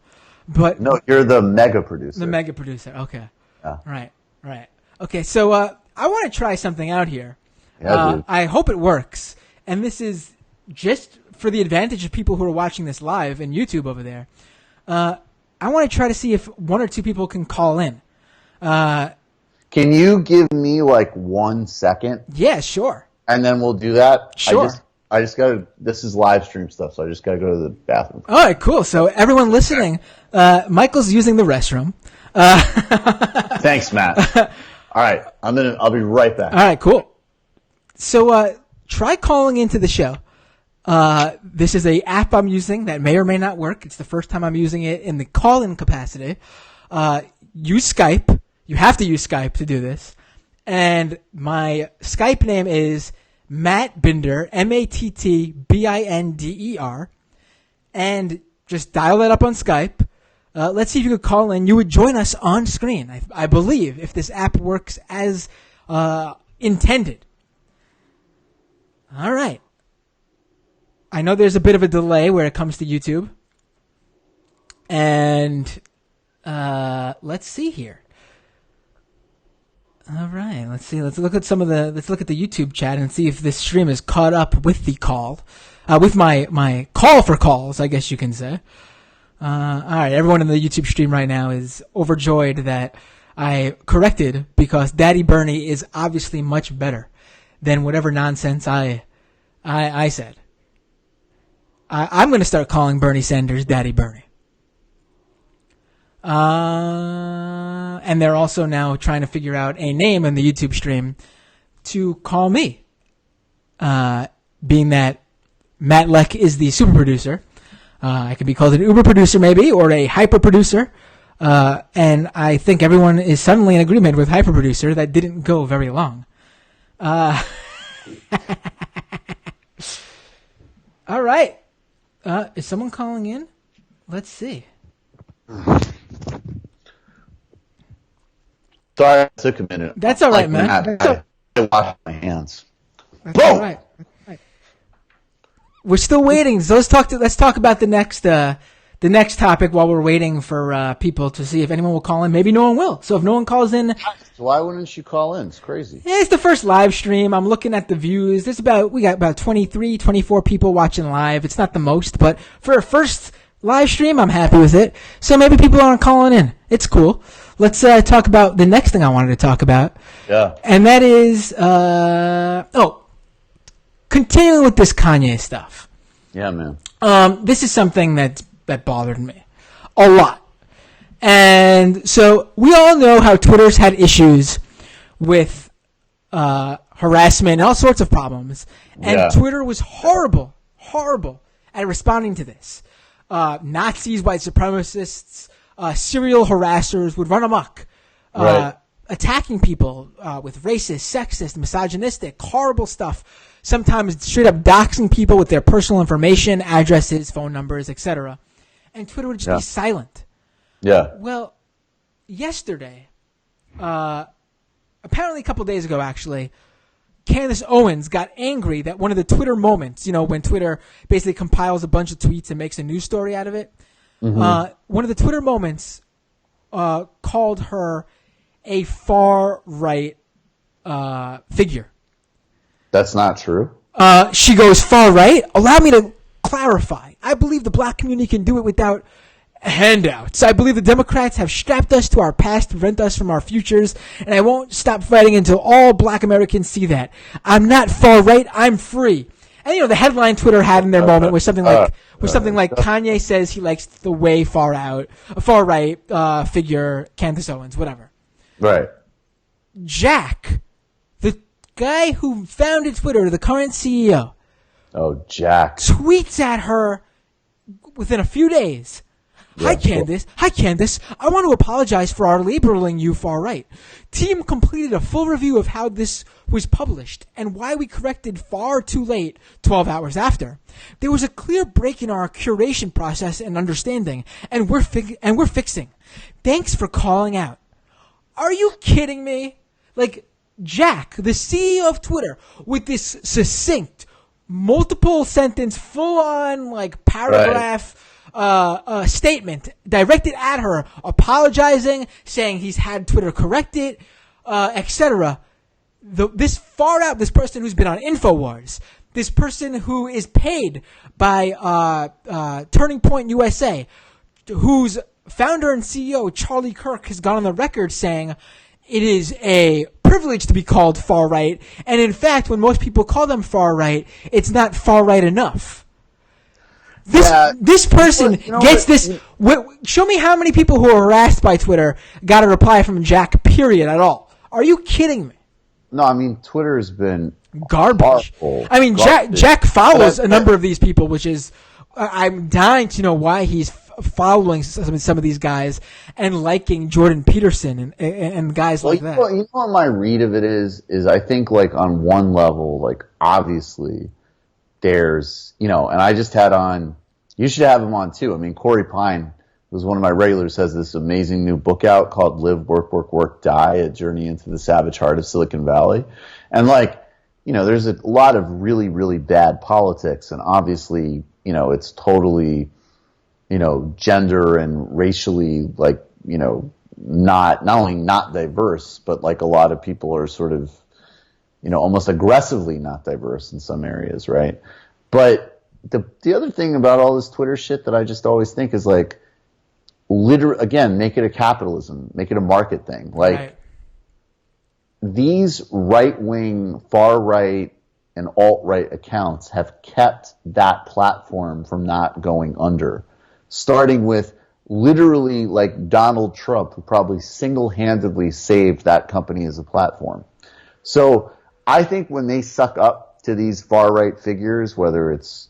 But no, you're the mega producer. The mega producer, okay. Yeah. Right. Okay, so I want to try something out here. Yeah, dude. I hope it works. And this is just for the advantage of people who are watching this live in YouTube over there. I want to try to see if one or two people can call in. Can you give me like 1 second? Yeah, sure. And then we'll do that? Sure. I just gotta, this is live stream stuff, so I just gotta go to the bathroom. All right, cool. So everyone listening, Michael's using the restroom. Thanks, Matt. All right, I'll be right back. All right, cool. So try calling into the show. This is a app I'm using that may or may not work. It's the first time I'm using it in the call-in capacity. Use Skype. You have to use Skype to do this. And my Skype name is Matt Binder, MattBinder. And just dial that up on Skype. Let's see if you could call in. You would join us on screen, I believe, if this app works as intended. All right. I know there's a bit of a delay where it comes to YouTube. And let's see here. All right, let's see. Let's look at the YouTube chat and see if this stream is caught up with the call, with my call for calls, I guess you can say. All right, everyone in the YouTube stream right now is overjoyed that I corrected, because Daddy Bernie is obviously much better than whatever nonsense I said. I'm going to start calling Bernie Sanders Daddy Bernie. And they're also now trying to figure out a name in the YouTube stream to call me. Being that Matt Leck is the super producer, I could be called an Uber producer maybe, or a hyper producer. And I think everyone is suddenly in agreement with hyper producer. That didn't go very long. All right. Is someone calling in? Let's see. Sorry, it took a minute. That's all right, man. I washed my hands. That's all right. We're still waiting. So let's talk about the next topic while we're waiting for people to see if anyone will call in. Maybe no one will. So if no one calls in, so why wouldn't you call in? It's crazy. Yeah, it's the first live stream. I'm looking at the views. We got about 23, 24 people watching live. It's not the most, but for a first live stream, I'm happy with it. So maybe people aren't calling in. It's cool. Let's talk about the next thing I wanted to talk about. Yeah. And that is, continuing with this Kanye stuff. Yeah, man. This is something that bothered me a lot. And so we all know how Twitter's had issues with harassment and all sorts of problems. And Twitter was horrible at responding to this. Nazis, white supremacists, serial harassers would run amok, attacking people with racist, sexist, misogynistic, horrible stuff. Sometimes straight up doxing people with their personal information, addresses, phone numbers, etc. And Twitter would just be silent. Yeah. Well, yesterday, apparently a couple days ago, actually, Candace Owens got angry that one of the Twitter moments, when Twitter basically compiles a bunch of tweets and makes a news story out of it, one of the Twitter moments called her a far-right figure. That's not true. She goes, far-right? Allow me to clarify. I believe the black community can do it without handouts. I believe the Democrats have strapped us to our past to prevent us from our futures, and I won't stop fighting until all black Americans see that. I'm not far-right, I'm free. And the headline Twitter had in their moment was something like Kanye says he likes the way far right figure Candace Owens, whatever. Right. Jack, the guy who founded Twitter, the current CEO. Oh, Jack. Tweets at her within a few days. Hi, Candace. Hi, Candace. I want to apologize for our labeling you far right. Team completed a full review of how this was published and why we corrected far too late 12 hours after. There was a clear break in our curation process and understanding, and we're fixing. Thanks for calling out. Are you kidding me? Like, Jack, the CEO of Twitter, with this succinct, multiple sentence, full on, like, paragraph statement directed at her, apologizing, saying he's had Twitter correct it, etc. This person who's been on InfoWars, this person who is paid by Turning Point USA, whose founder and CEO, Charlie Kirk, has gone on the record saying it is a privilege to be called far right, and in fact, when most people call them far right, it's not far right enough. This person gets this. Show me how many people who are harassed by Twitter got a reply from Jack, period, at all. Are you kidding me? No, I mean, Twitter has been garbage. Horrible. I mean, Jack follows a number of these people, which is, I'm dying to know why he's following some of these guys and liking Jordan Peterson and guys like that. You know what my read of it is I think, like, on one level, like, obviously there's, and I just had on, you should have him on too. I mean, Corey Pine was one of my regulars, has this amazing new book out called Live, Work, Work, Work, Die, A Journey into the Savage Heart of Silicon Valley. And, like, there's a lot of really, really bad politics, and obviously, it's totally, gender and racially, like, not only not diverse, but, like, a lot of people are sort of, almost aggressively not diverse in some areas, right? But the other thing about all this Twitter shit that I just always think is, like, again, make it a capitalism, make it a market thing. Like, right. These right-wing, far-right, and alt-right accounts have kept that platform from not going under, starting with literally, like, Donald Trump, who probably single-handedly saved that company as a platform. So I think when they suck up to these far-right figures, whether it's,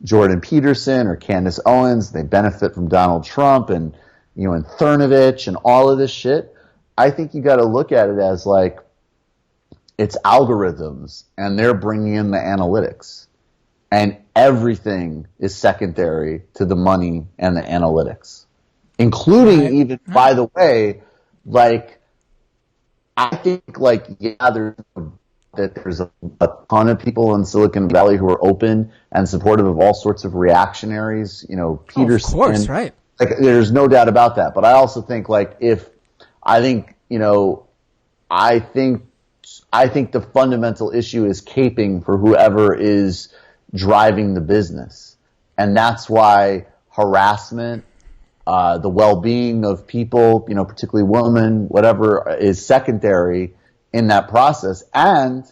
Jordan Peterson or Candace Owens, they benefit from Donald Trump and, and Cernovich and all of this shit, I think you got to look at it as, like, it's algorithms and they're bringing in the analytics. And everything is secondary to the money and the analytics, including even, by the way, like, I think, like, there's a ton of people in Silicon Valley who are open and supportive of all sorts of reactionaries, Peterson. Of course, right. Like, there's no doubt about that. But I also think, like, I think the fundamental issue is caping for whoever is driving the business. And that's why harassment, the well-being of people, particularly women, whatever, is secondary in that process. And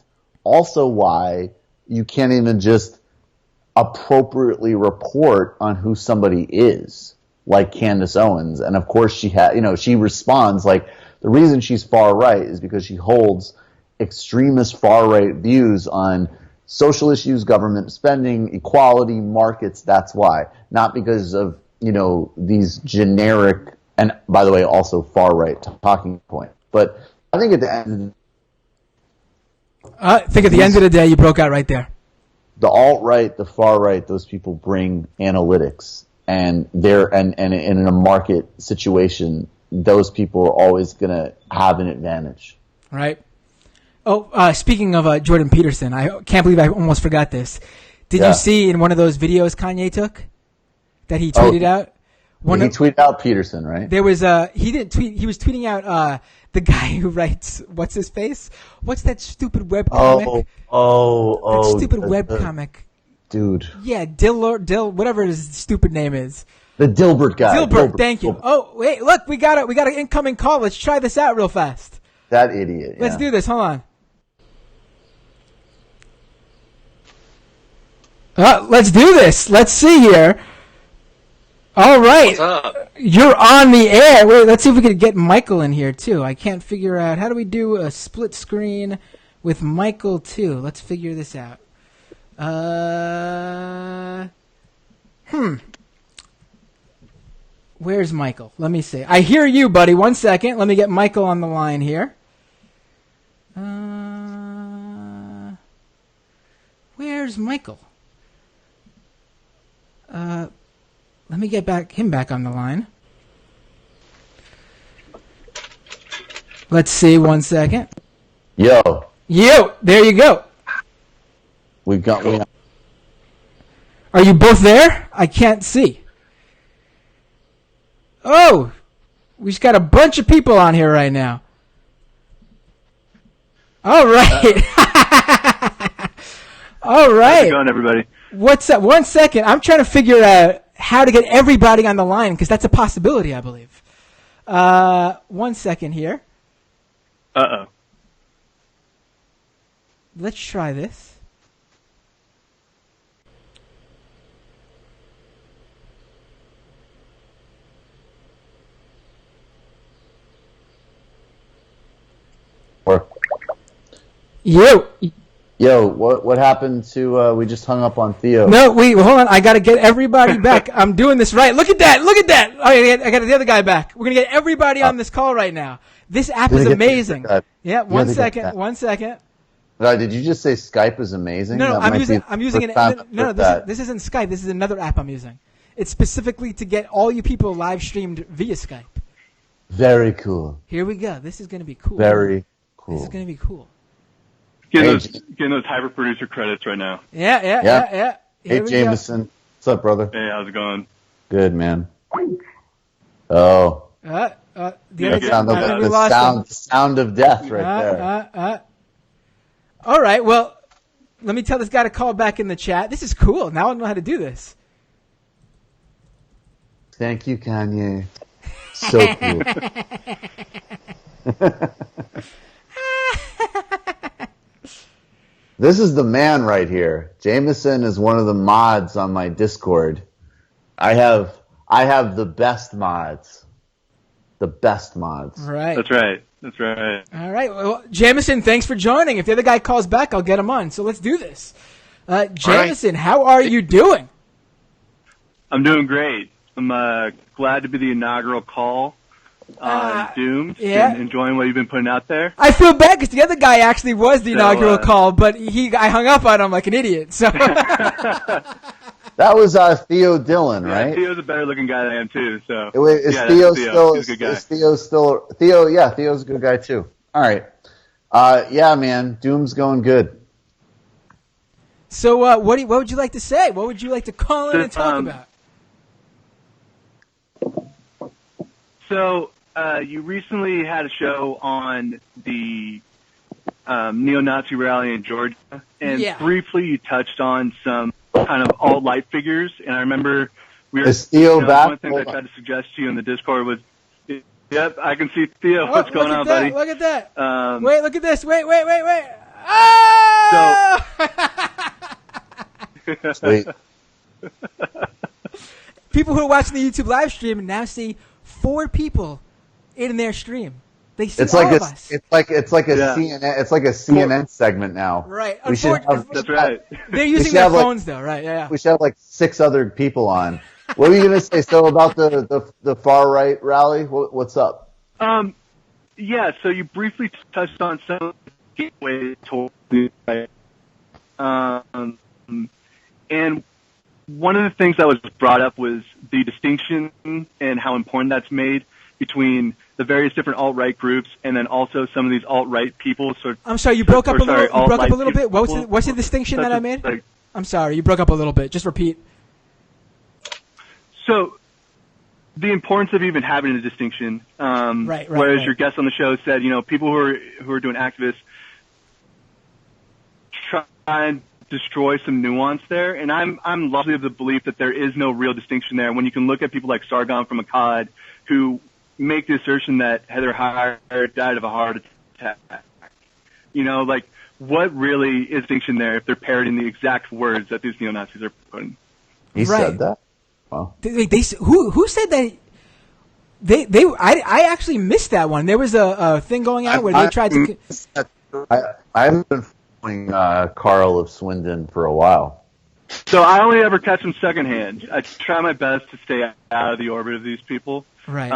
also why you can't even just appropriately report on who somebody is, like Candace Owens. And of course she responds, like, the reason she's far right is because she holds extremist far right views on social issues, government spending, equality, markets. That's why. Not because of, these generic, and by the way, also far right talking point. But I think at the end of the day, you broke out right there. The alt-right, the far-right, those people bring analytics, and in a market situation, those people are always going to have an advantage. Right. Oh, speaking of Jordan Peterson, I can't believe I almost forgot this. Did you see in one of those videos Kanye took that he tweeted out? He tweeted out Peterson, right? There was he didn't tweet. He was tweeting out the guy who writes what's his face? What's that stupid webcomic? That stupid webcomic. Dude. Yeah, Dill, whatever his stupid name is. The Dilbert guy. Dilbert, thank you. Oh, wait, look, we got an incoming call. Let's try this out real fast. That idiot. Let's do this. Hold on. Let's do this. Let's see here. All right. What's up? You're on the air. Wait, let's see if we can get Michael in here, too. I can't figure out. How do we do a split screen with Michael, too? Let's figure this out. Where's Michael? Let me see. I hear you, buddy. 1 second. Let me get Michael on the line here. Where's Michael? Let me get him back on the line. Let's see. 1 second. Yo. There you go. Are you both there? I can't see. Oh, we just got a bunch of people on here right now. All right. All right. How's it going, everybody? What's up? 1 second. I'm trying to figure out how to get everybody on the line because that's a possibility, I believe. 1 second here. Uh-oh. Let's try this. Yo, what happened to we just hung up on Theo? No, wait, hold on. I got to get everybody back. I'm doing this right. Look at that. Oh, I got the other guy back. We're going to get everybody on this call right now. This app is amazing. Yeah, 1 second. 1 second. Did you just say Skype is amazing? No, I'm using it. No, this isn't Skype. This is another app I'm using. It's specifically to get all you people live streamed via Skype. Very cool. Here we go. This is going to be cool. Very cool. This is going to be cool. Getting those hyper producer credits right now. Yeah. Hey, Jameson. What's up, brother? Hey, how's it going? Good, man. Oh. The sound of death right there. All right, well, let me tell this guy to call back in the chat. This is cool. Now I know how to do this. Thank you, Kanye. So cool. This is the man right here. Jameson is one of the mods on my Discord. I have the best mods. The best mods. Right. That's right. All right. Well, Jameson, thanks for joining. If the other guy calls back, I'll get him on. So let's do this. Jameson, how are you doing? I'm doing great. I'm glad to be the inaugural call on Doom. Yeah. And enjoying what you've been putting out there. I feel bad because the other guy actually was the inaugural call, but I hung up on him like an idiot. So that was Theo Dillon, right? Yeah, Theo's a better looking guy than I am too. So Is Theo still Theo? Yeah, Theo's a good guy too. All right. Yeah, man, Doom's going good. So what would you like to say? What would you like to call in and talk about? So you recently had a show on the neo-Nazi rally in Georgia, and briefly you touched on some kind of alt-right figures, and I remember is Theo back? One thing I tried to suggest to you in the Discord was, yep, I can see Theo. What's going on, buddy? Look at that. Wait, look at this. Wait. Oh! Sweet. People who are watching the YouTube live stream now see 4 people in their stream. They see all of us. It's like a CNN. It's like a CNN segment now. Right. That's right. They're using their phones though, right? Yeah. We should have like 6 other people on. What were you gonna say? So about the far right rally? What's up? Yeah. So you briefly touched on some gateways towards the right. And one of the things that was brought up was the distinction and how important that's made between the various different alt-right groups and then also some of these alt-right people. I'm sorry, you broke up a little. You broke up a little bit. What's the distinction that I made? I'm sorry, you broke up a little bit. Just repeat. So, the importance of even having a distinction. Right. Whereas your guest on the show said, people who are doing activists try and destroy some nuance there, and I'm largely of the belief that there is no real distinction there. When you can look at people like Sargon from Akkad, who make the assertion that Heather Heyer died of a heart attack. What really is distinction there if they're parroting the exact words that these neo-Nazis are putting? He said that? Wow. Who said that? I actually missed that one. There was a thing going on where they tried to... I haven't been following Carl of Swindon for a while. So I only ever catch them secondhand. I try my best to stay out of the orbit of these people. Right.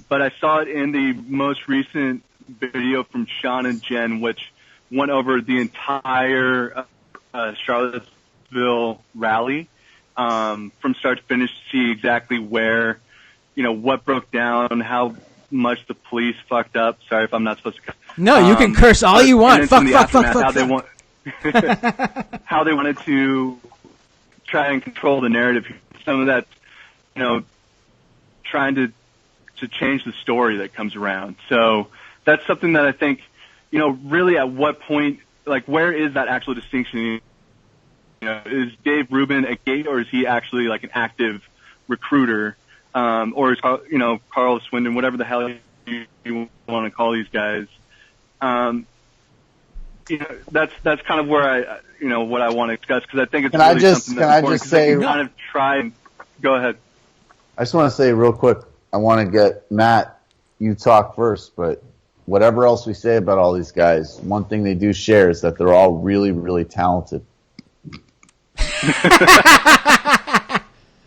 But I saw it in the most recent video from Sean and Jen, which went over the entire Charlottesville rally from start to finish to see exactly where, what broke down, how much the police fucked up. Sorry if I'm not supposed to. No, you can curse all you want. Fuck. How they wanted to try and control the narrative. Some of that, trying to change the story that comes around. So that's something that I think, really at what point, like, where is that actual distinction? Is Dave Rubin a gate, or is he actually like an active recruiter? Or is, Carl Swindon, whatever the hell you want to call these guys. That's kind of where I, what I want to discuss, because I think it's something that's important. Kind of try and go ahead. I just want to say real quick, I want to get Matt, you talk first, but whatever else we say about all these guys, one thing they do share is that they're all really, really talented.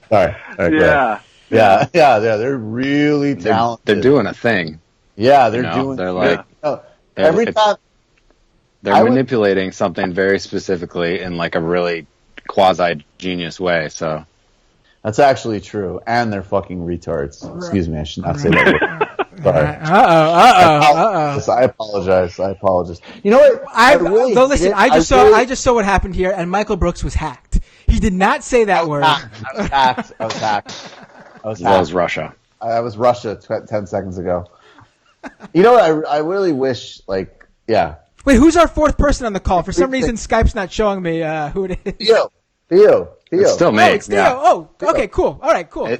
Sorry. Yeah. They're really talented. They're doing a thing. Yeah, they're doing. They're like every time they're manipulating something very specifically in like a really quasi genius way. So that's actually true, and they're fucking retards. Excuse me, I should not say that word. Sorry. I apologize. You know what? I just saw what happened here, and Michael Brooks was hacked. He did not say that word. I was hacked. That was Russia. I was Russia 10 seconds ago. You know what? I really wish, yeah. Wait, who's our fourth person on the call? For some reason, Skype's not showing me who it is. Theo. It's still me. Oh, it's Theo. Yeah. Oh, okay, cool. All right, cool.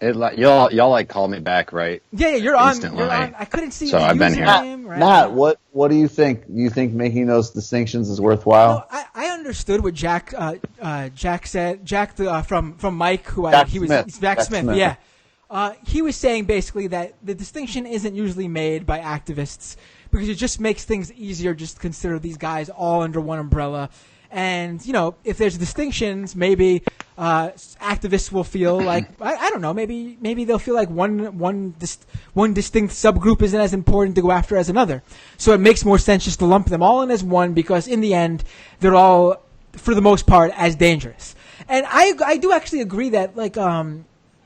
Y'all call me back, right? Yeah, you're on. Instantly. You're on. I couldn't see. So your I've been here. Right? Matt, what do you think? Do you think making those distinctions is worthwhile? No, I understood what Jack said. Jack from Mike, Jack Smith. Yeah. He was saying basically that the distinction isn't usually made by activists because it just makes things easier just to consider these guys all under one umbrella. And, if there's distinctions, maybe activists will feel like, I don't know, maybe they'll feel like one distinct subgroup isn't as important to go after as another. So it makes more sense just to lump them all in as one, because in the end, they're all, for the most part, as dangerous. And I do actually agree that,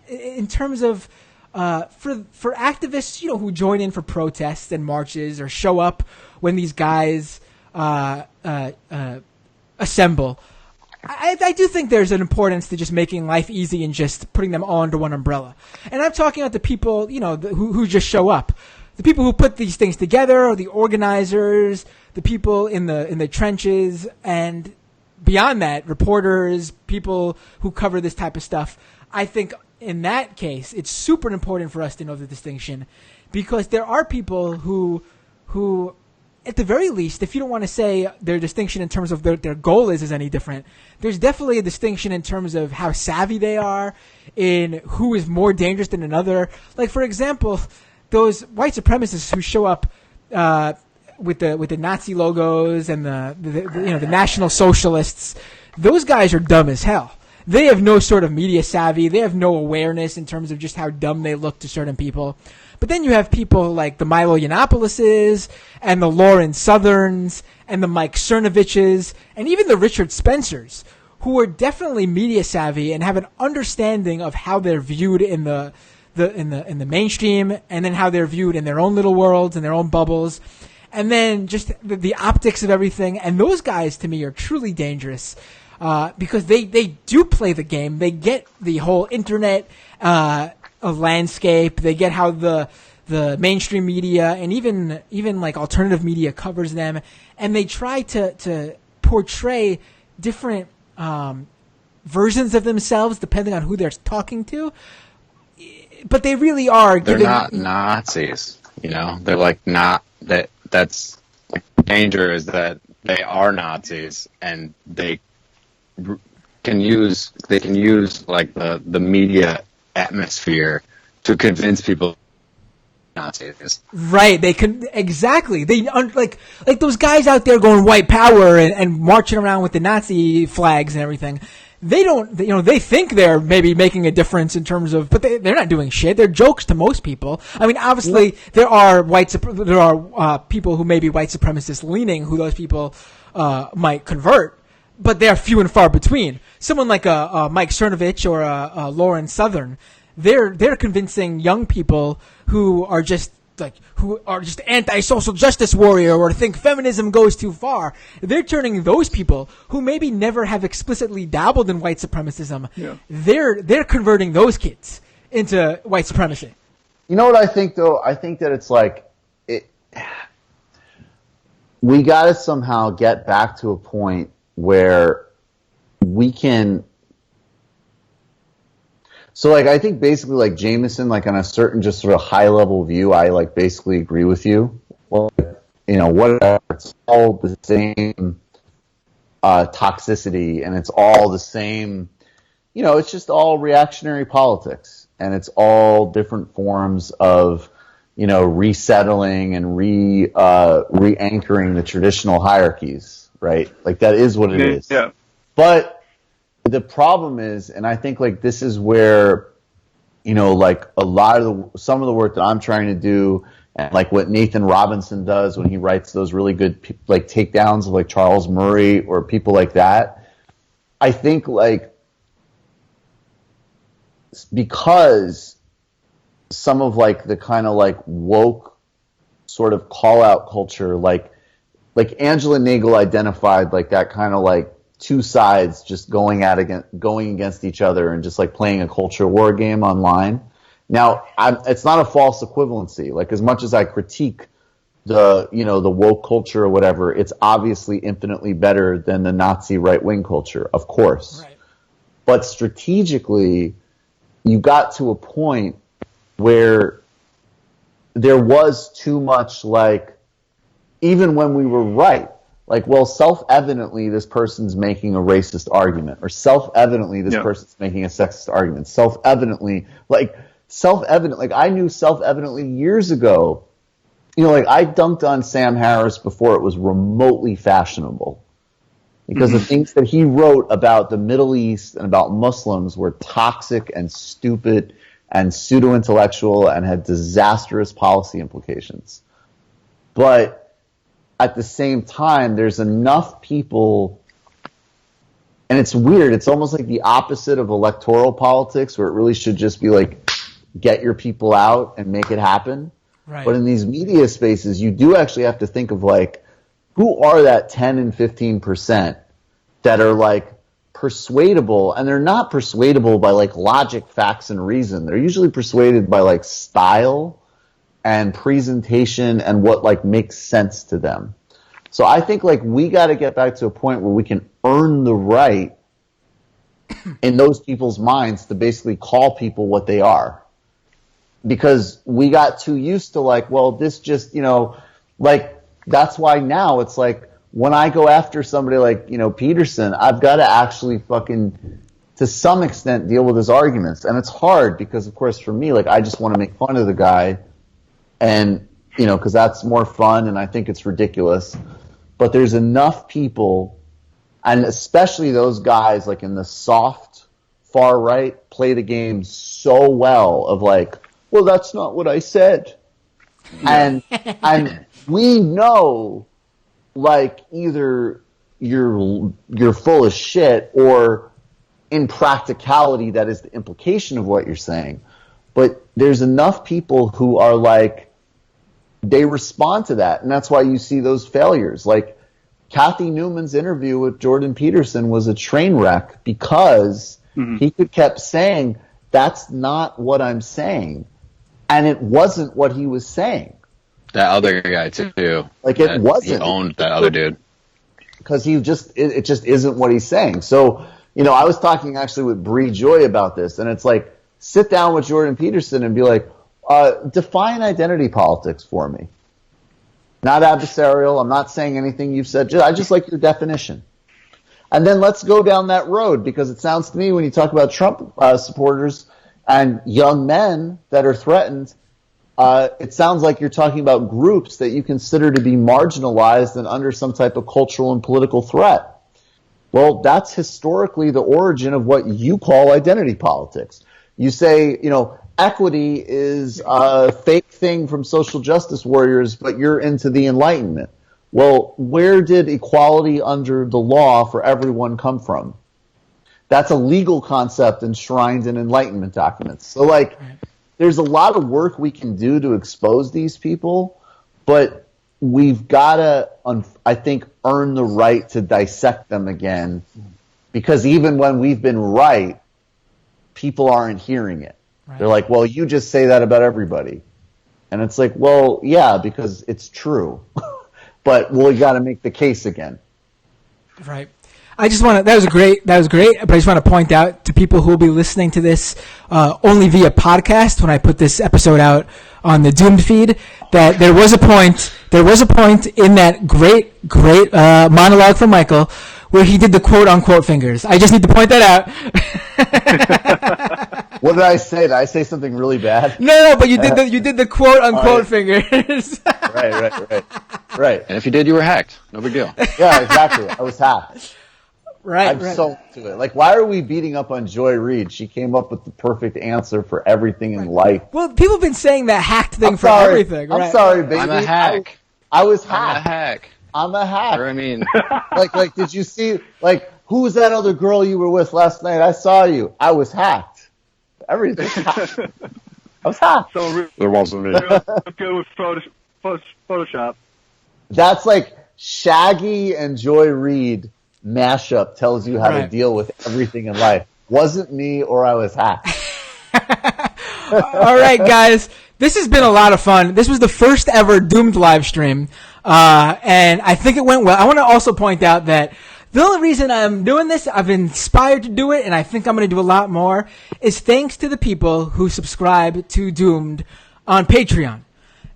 in terms of for activists, who join in for protests and marches or show up when these guys assemble, I do think there's an importance to just making life easy and just putting them all under one umbrella. And I'm talking about the people, who just show up. The people who put these things together, or the organizers, the people in the trenches, and beyond that, reporters, people who cover this type of stuff. I think in that case, it's super important for us to know the distinction, because there are people who at the very least, if you don't want to say their distinction in terms of their goal is any different, there's definitely a distinction in terms of how savvy they are, in who is more dangerous than another. Like, for example, those white supremacists who show up with the Nazi logos and the National Socialists, those guys are dumb as hell. They have no sort of media savvy. They have no awareness in terms of just how dumb they look to certain people. But then you have people like the Milo Yiannopoulos and the Lauren Southerns and the Mike Cernoviches and even the Richard Spencers, who are definitely media savvy and have an understanding of how they're viewed in the mainstream, and then how they're viewed in their own little worlds and their own bubbles, and then just the optics of everything. And those guys, to me, are truly dangerous. Because they do play the game. They get the whole internet landscape. They get how the mainstream media and even like alternative media covers them, and they try to portray different versions of themselves depending on who they're talking to. But they really are. They're not Nazis. They're like not that. That's the danger, is that they are Nazis, and they can use like the media atmosphere to convince people Nazis. Right, they can exactly. They like those guys out there going white power and marching around with the Nazi flags and everything. they don't, they think they're maybe making a difference in terms of, but they're not doing shit. They're jokes to most people. I mean, obviously there are people who may be white supremacist leaning who those people might convert, but they're few and far between. Someone like a Mike Cernovich or a Lauren Southern, they're convincing young people who are just anti-social justice warrior or think feminism goes too far. They're turning those people who maybe never have explicitly dabbled in white supremacism. Yeah. They're converting those kids into white supremacy. You know what I think though? I think that it's like we got to somehow get back to a point where we can. So, like, I think basically, like, Jameson, like, on a certain just sort of high-level view, I, like, basically agree with you. Well, whatever, it's all the same toxicity, and it's all the same, it's just all reactionary politics, and it's all different forms of, resettling and re-anchoring the traditional hierarchies, right? Like, that is what it is. Yeah. But the problem is, and I think like this is where, like a lot of some of the work that I'm trying to do, and like what Nathan Robinson does when he writes those really good like takedowns of like Charles Murray or people like that, I think like because some of like the kind of like woke sort of call out culture, like Angela Nagel identified like that kind of like two sides just going against each other and just like playing a culture war game online. Now, it's not a false equivalency. Like as much as I critique the woke culture or whatever, it's obviously infinitely better than the Nazi right-wing culture, of course. Right. But strategically, you got to a point where there was too much like, even when we were right, like, well, self-evidently this person's making a racist argument, or self-evidently this person's making a sexist argument. Self-evidently, like I knew self-evidently years ago, like I dunked on Sam Harris before it was remotely fashionable. Because the things that he wrote about the Middle East and about Muslims were toxic and stupid and pseudo-intellectual and had disastrous policy implications. But at the same time, there's enough people, and it's weird, it's almost like the opposite of electoral politics, where it really should just be like, get your people out and make it happen. Right. But in these media spaces, you do actually have to think of like, who are that 10 and 15% that are like persuadable, and they're not persuadable by like logic, facts, and reason. They're usually persuaded by like style and presentation and what like makes sense to them. So I think like we got to get back to a point where we can earn the right in those people's minds to basically call people what they are. Because we got too used to like, well, this just, like that's why now it's like when I go after somebody like, Peterson, I've got to actually fucking to some extent deal with his arguments. And it's hard because of course for me, like I just want to make fun of the guy. And, because that's more fun and I think it's ridiculous. But there's enough people, and especially those guys like in the soft far right, play the game so well of like, well, that's not what I said. And we know like either you're full of shit or in practicality that is the implication of what you're saying. But there's enough people who are like, they respond to that, and that's why you see those failures. Like Kathy Newman's interview with Jordan Peterson was a train wreck because he kept saying, that's not what I'm saying. And it wasn't what he was saying. That other guy too. Like it wasn't. He owned that other dude. Because it just isn't what he's saying. So, I was talking actually with Bree Joy about this, and it's like, sit down with Jordan Peterson and be like, define identity politics for me. Not adversarial. I'm not saying anything you've said. I just like your definition. And then let's go down that road, because it sounds to me when you talk about Trump supporters and young men that are threatened, it sounds like you're talking about groups that you consider to be marginalized and under some type of cultural and political threat. Well, that's historically the origin of what you call identity politics. You say, equity is a fake thing from social justice warriors, but you're into the Enlightenment. Well, where did equality under the law for everyone come from? That's a legal concept enshrined in Enlightenment documents. So, there's a lot of work we can do to expose these people, but we've got to, I think, earn the right to dissect them again, because even when we've been right, people aren't hearing it. Right. They're like, well, you just say that about everybody. And it's like, well, yeah, because it's true. But we got to make the case again. Right. I just want to, that was great, but I just want to point out to people who will be listening to this only via podcast when I put this episode out on the Doomed feed, that there was a point in that great monologue from Michael where he did the quote-unquote fingers. I just need to point that out. What did I say? Did I say something really bad? No, but you did the quote-unquote fingers. Right. And if you did, you were hacked. No big deal. Yeah, exactly. I was hacked. Right. I'm so into it. Why are we beating up on Joy Reid? She came up with the perfect answer for everything in life. Well, people have been saying that hacked thing for everything, right? I'm sorry, baby. I'm a hack. I was hacked. I'm a hack. Or, I mean, did you see, who was that other girl you were with last night? I saw you. I was hacked. Everything. I was hacked. So there wasn't me. Let's go with Photoshop. That's like Shaggy and Joy Reid mashup tells you how to deal with everything in life. Wasn't me, or I was hacked. All right, guys. This has been a lot of fun. This was the first ever Doomed live stream, and I think it went well. I want to also point out that the only reason I'm doing this, I've been inspired to do it, and I think I'm going to do a lot more, is thanks to the people who subscribe to Doomed on Patreon.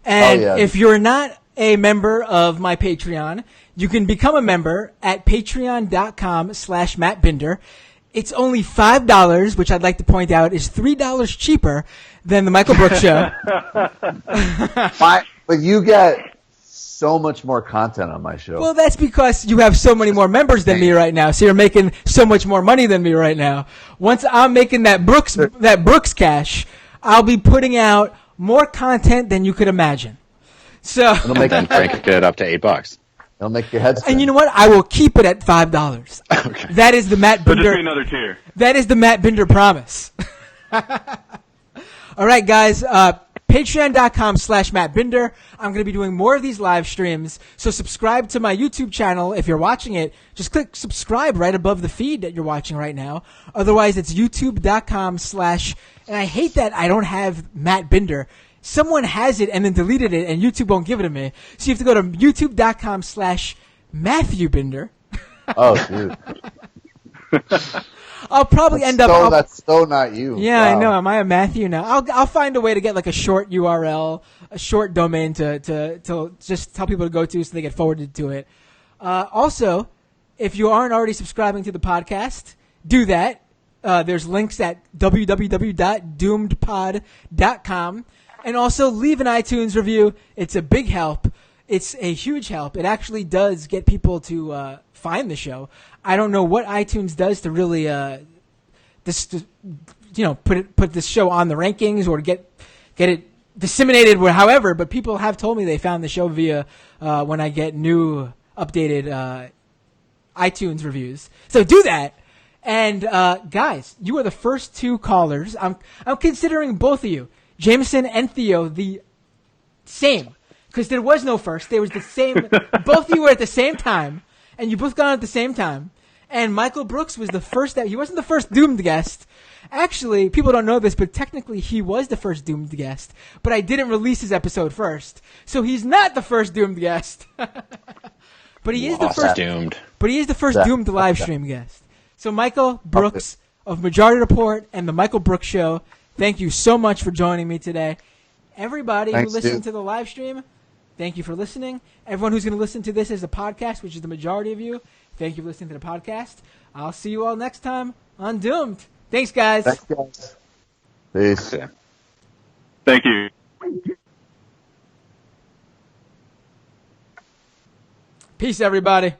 And if you're not a member of my Patreon, you can become a member at patreon.com/MattBinder. It's only $5, which I'd like to point out is $3 cheaper than the Michael Brooks Show. But you get so much more content on my show. Well, that's because you have so many more members than me right now. So you're making so much more money than me right now. Once I'm making that Brooks cash, I'll be putting out more content than you could imagine. So then crank it up to $8. It'll make your head spin. And you know what? I will keep it at $5. Okay. That is the Matt Binder. Just be another tier. That is the Matt Binder promise. All right, guys. Patreon.com/MattBinder. I'm going to be doing more of these live streams. So subscribe to my YouTube channel. If you're watching it, just click subscribe right above the feed that you're watching right now. Otherwise, it's youtube.com/ and I hate that I don't have Matt Binder. Someone has it and then deleted it, and YouTube won't give it to me. So you have to go to youtube.com/MatthewBinder. Oh, dude. I'll probably end up. That's so not you. Yeah, wow. I know. Am I a Matthew now? I'll find a way to get a short URL, a short domain to just tell people to go to so they get forwarded to it. Also, if you aren't already subscribing to the podcast, do that. There's links at www.doomedpod.com. And also leave an iTunes review. It's a big help. It's a huge help. It actually does get people to find the show. I don't know what iTunes does to really put this show on the rankings or get it disseminated however, but people have told me they found the show via when I get new updated iTunes reviews. So do that. And guys, you are the first two callers. I'm considering both of you, Jameson and Theo, the same, because there was no first. There was the same. Both of you were at the same time, and you both got on at the same time. And Michael Brooks was the first. He wasn't the first Doomed guest. Actually, people don't know this, but technically he was the first Doomed guest. But I didn't release his episode first, so he's not the first Doomed guest. But he is the first Doomed. But he is the first Doomed live stream guest. So Michael Brooks of Majority Report and the Michael Brooks Show, thank you so much for joining me today. Everybody who listened to the live stream, thank you for listening. Everyone who's going to listen to this as a podcast, which is the majority of you, thank you for listening to the podcast. I'll see you all next time on Doomed. Thanks, guys. Thanks, guys. Peace. Thank you. Peace, everybody.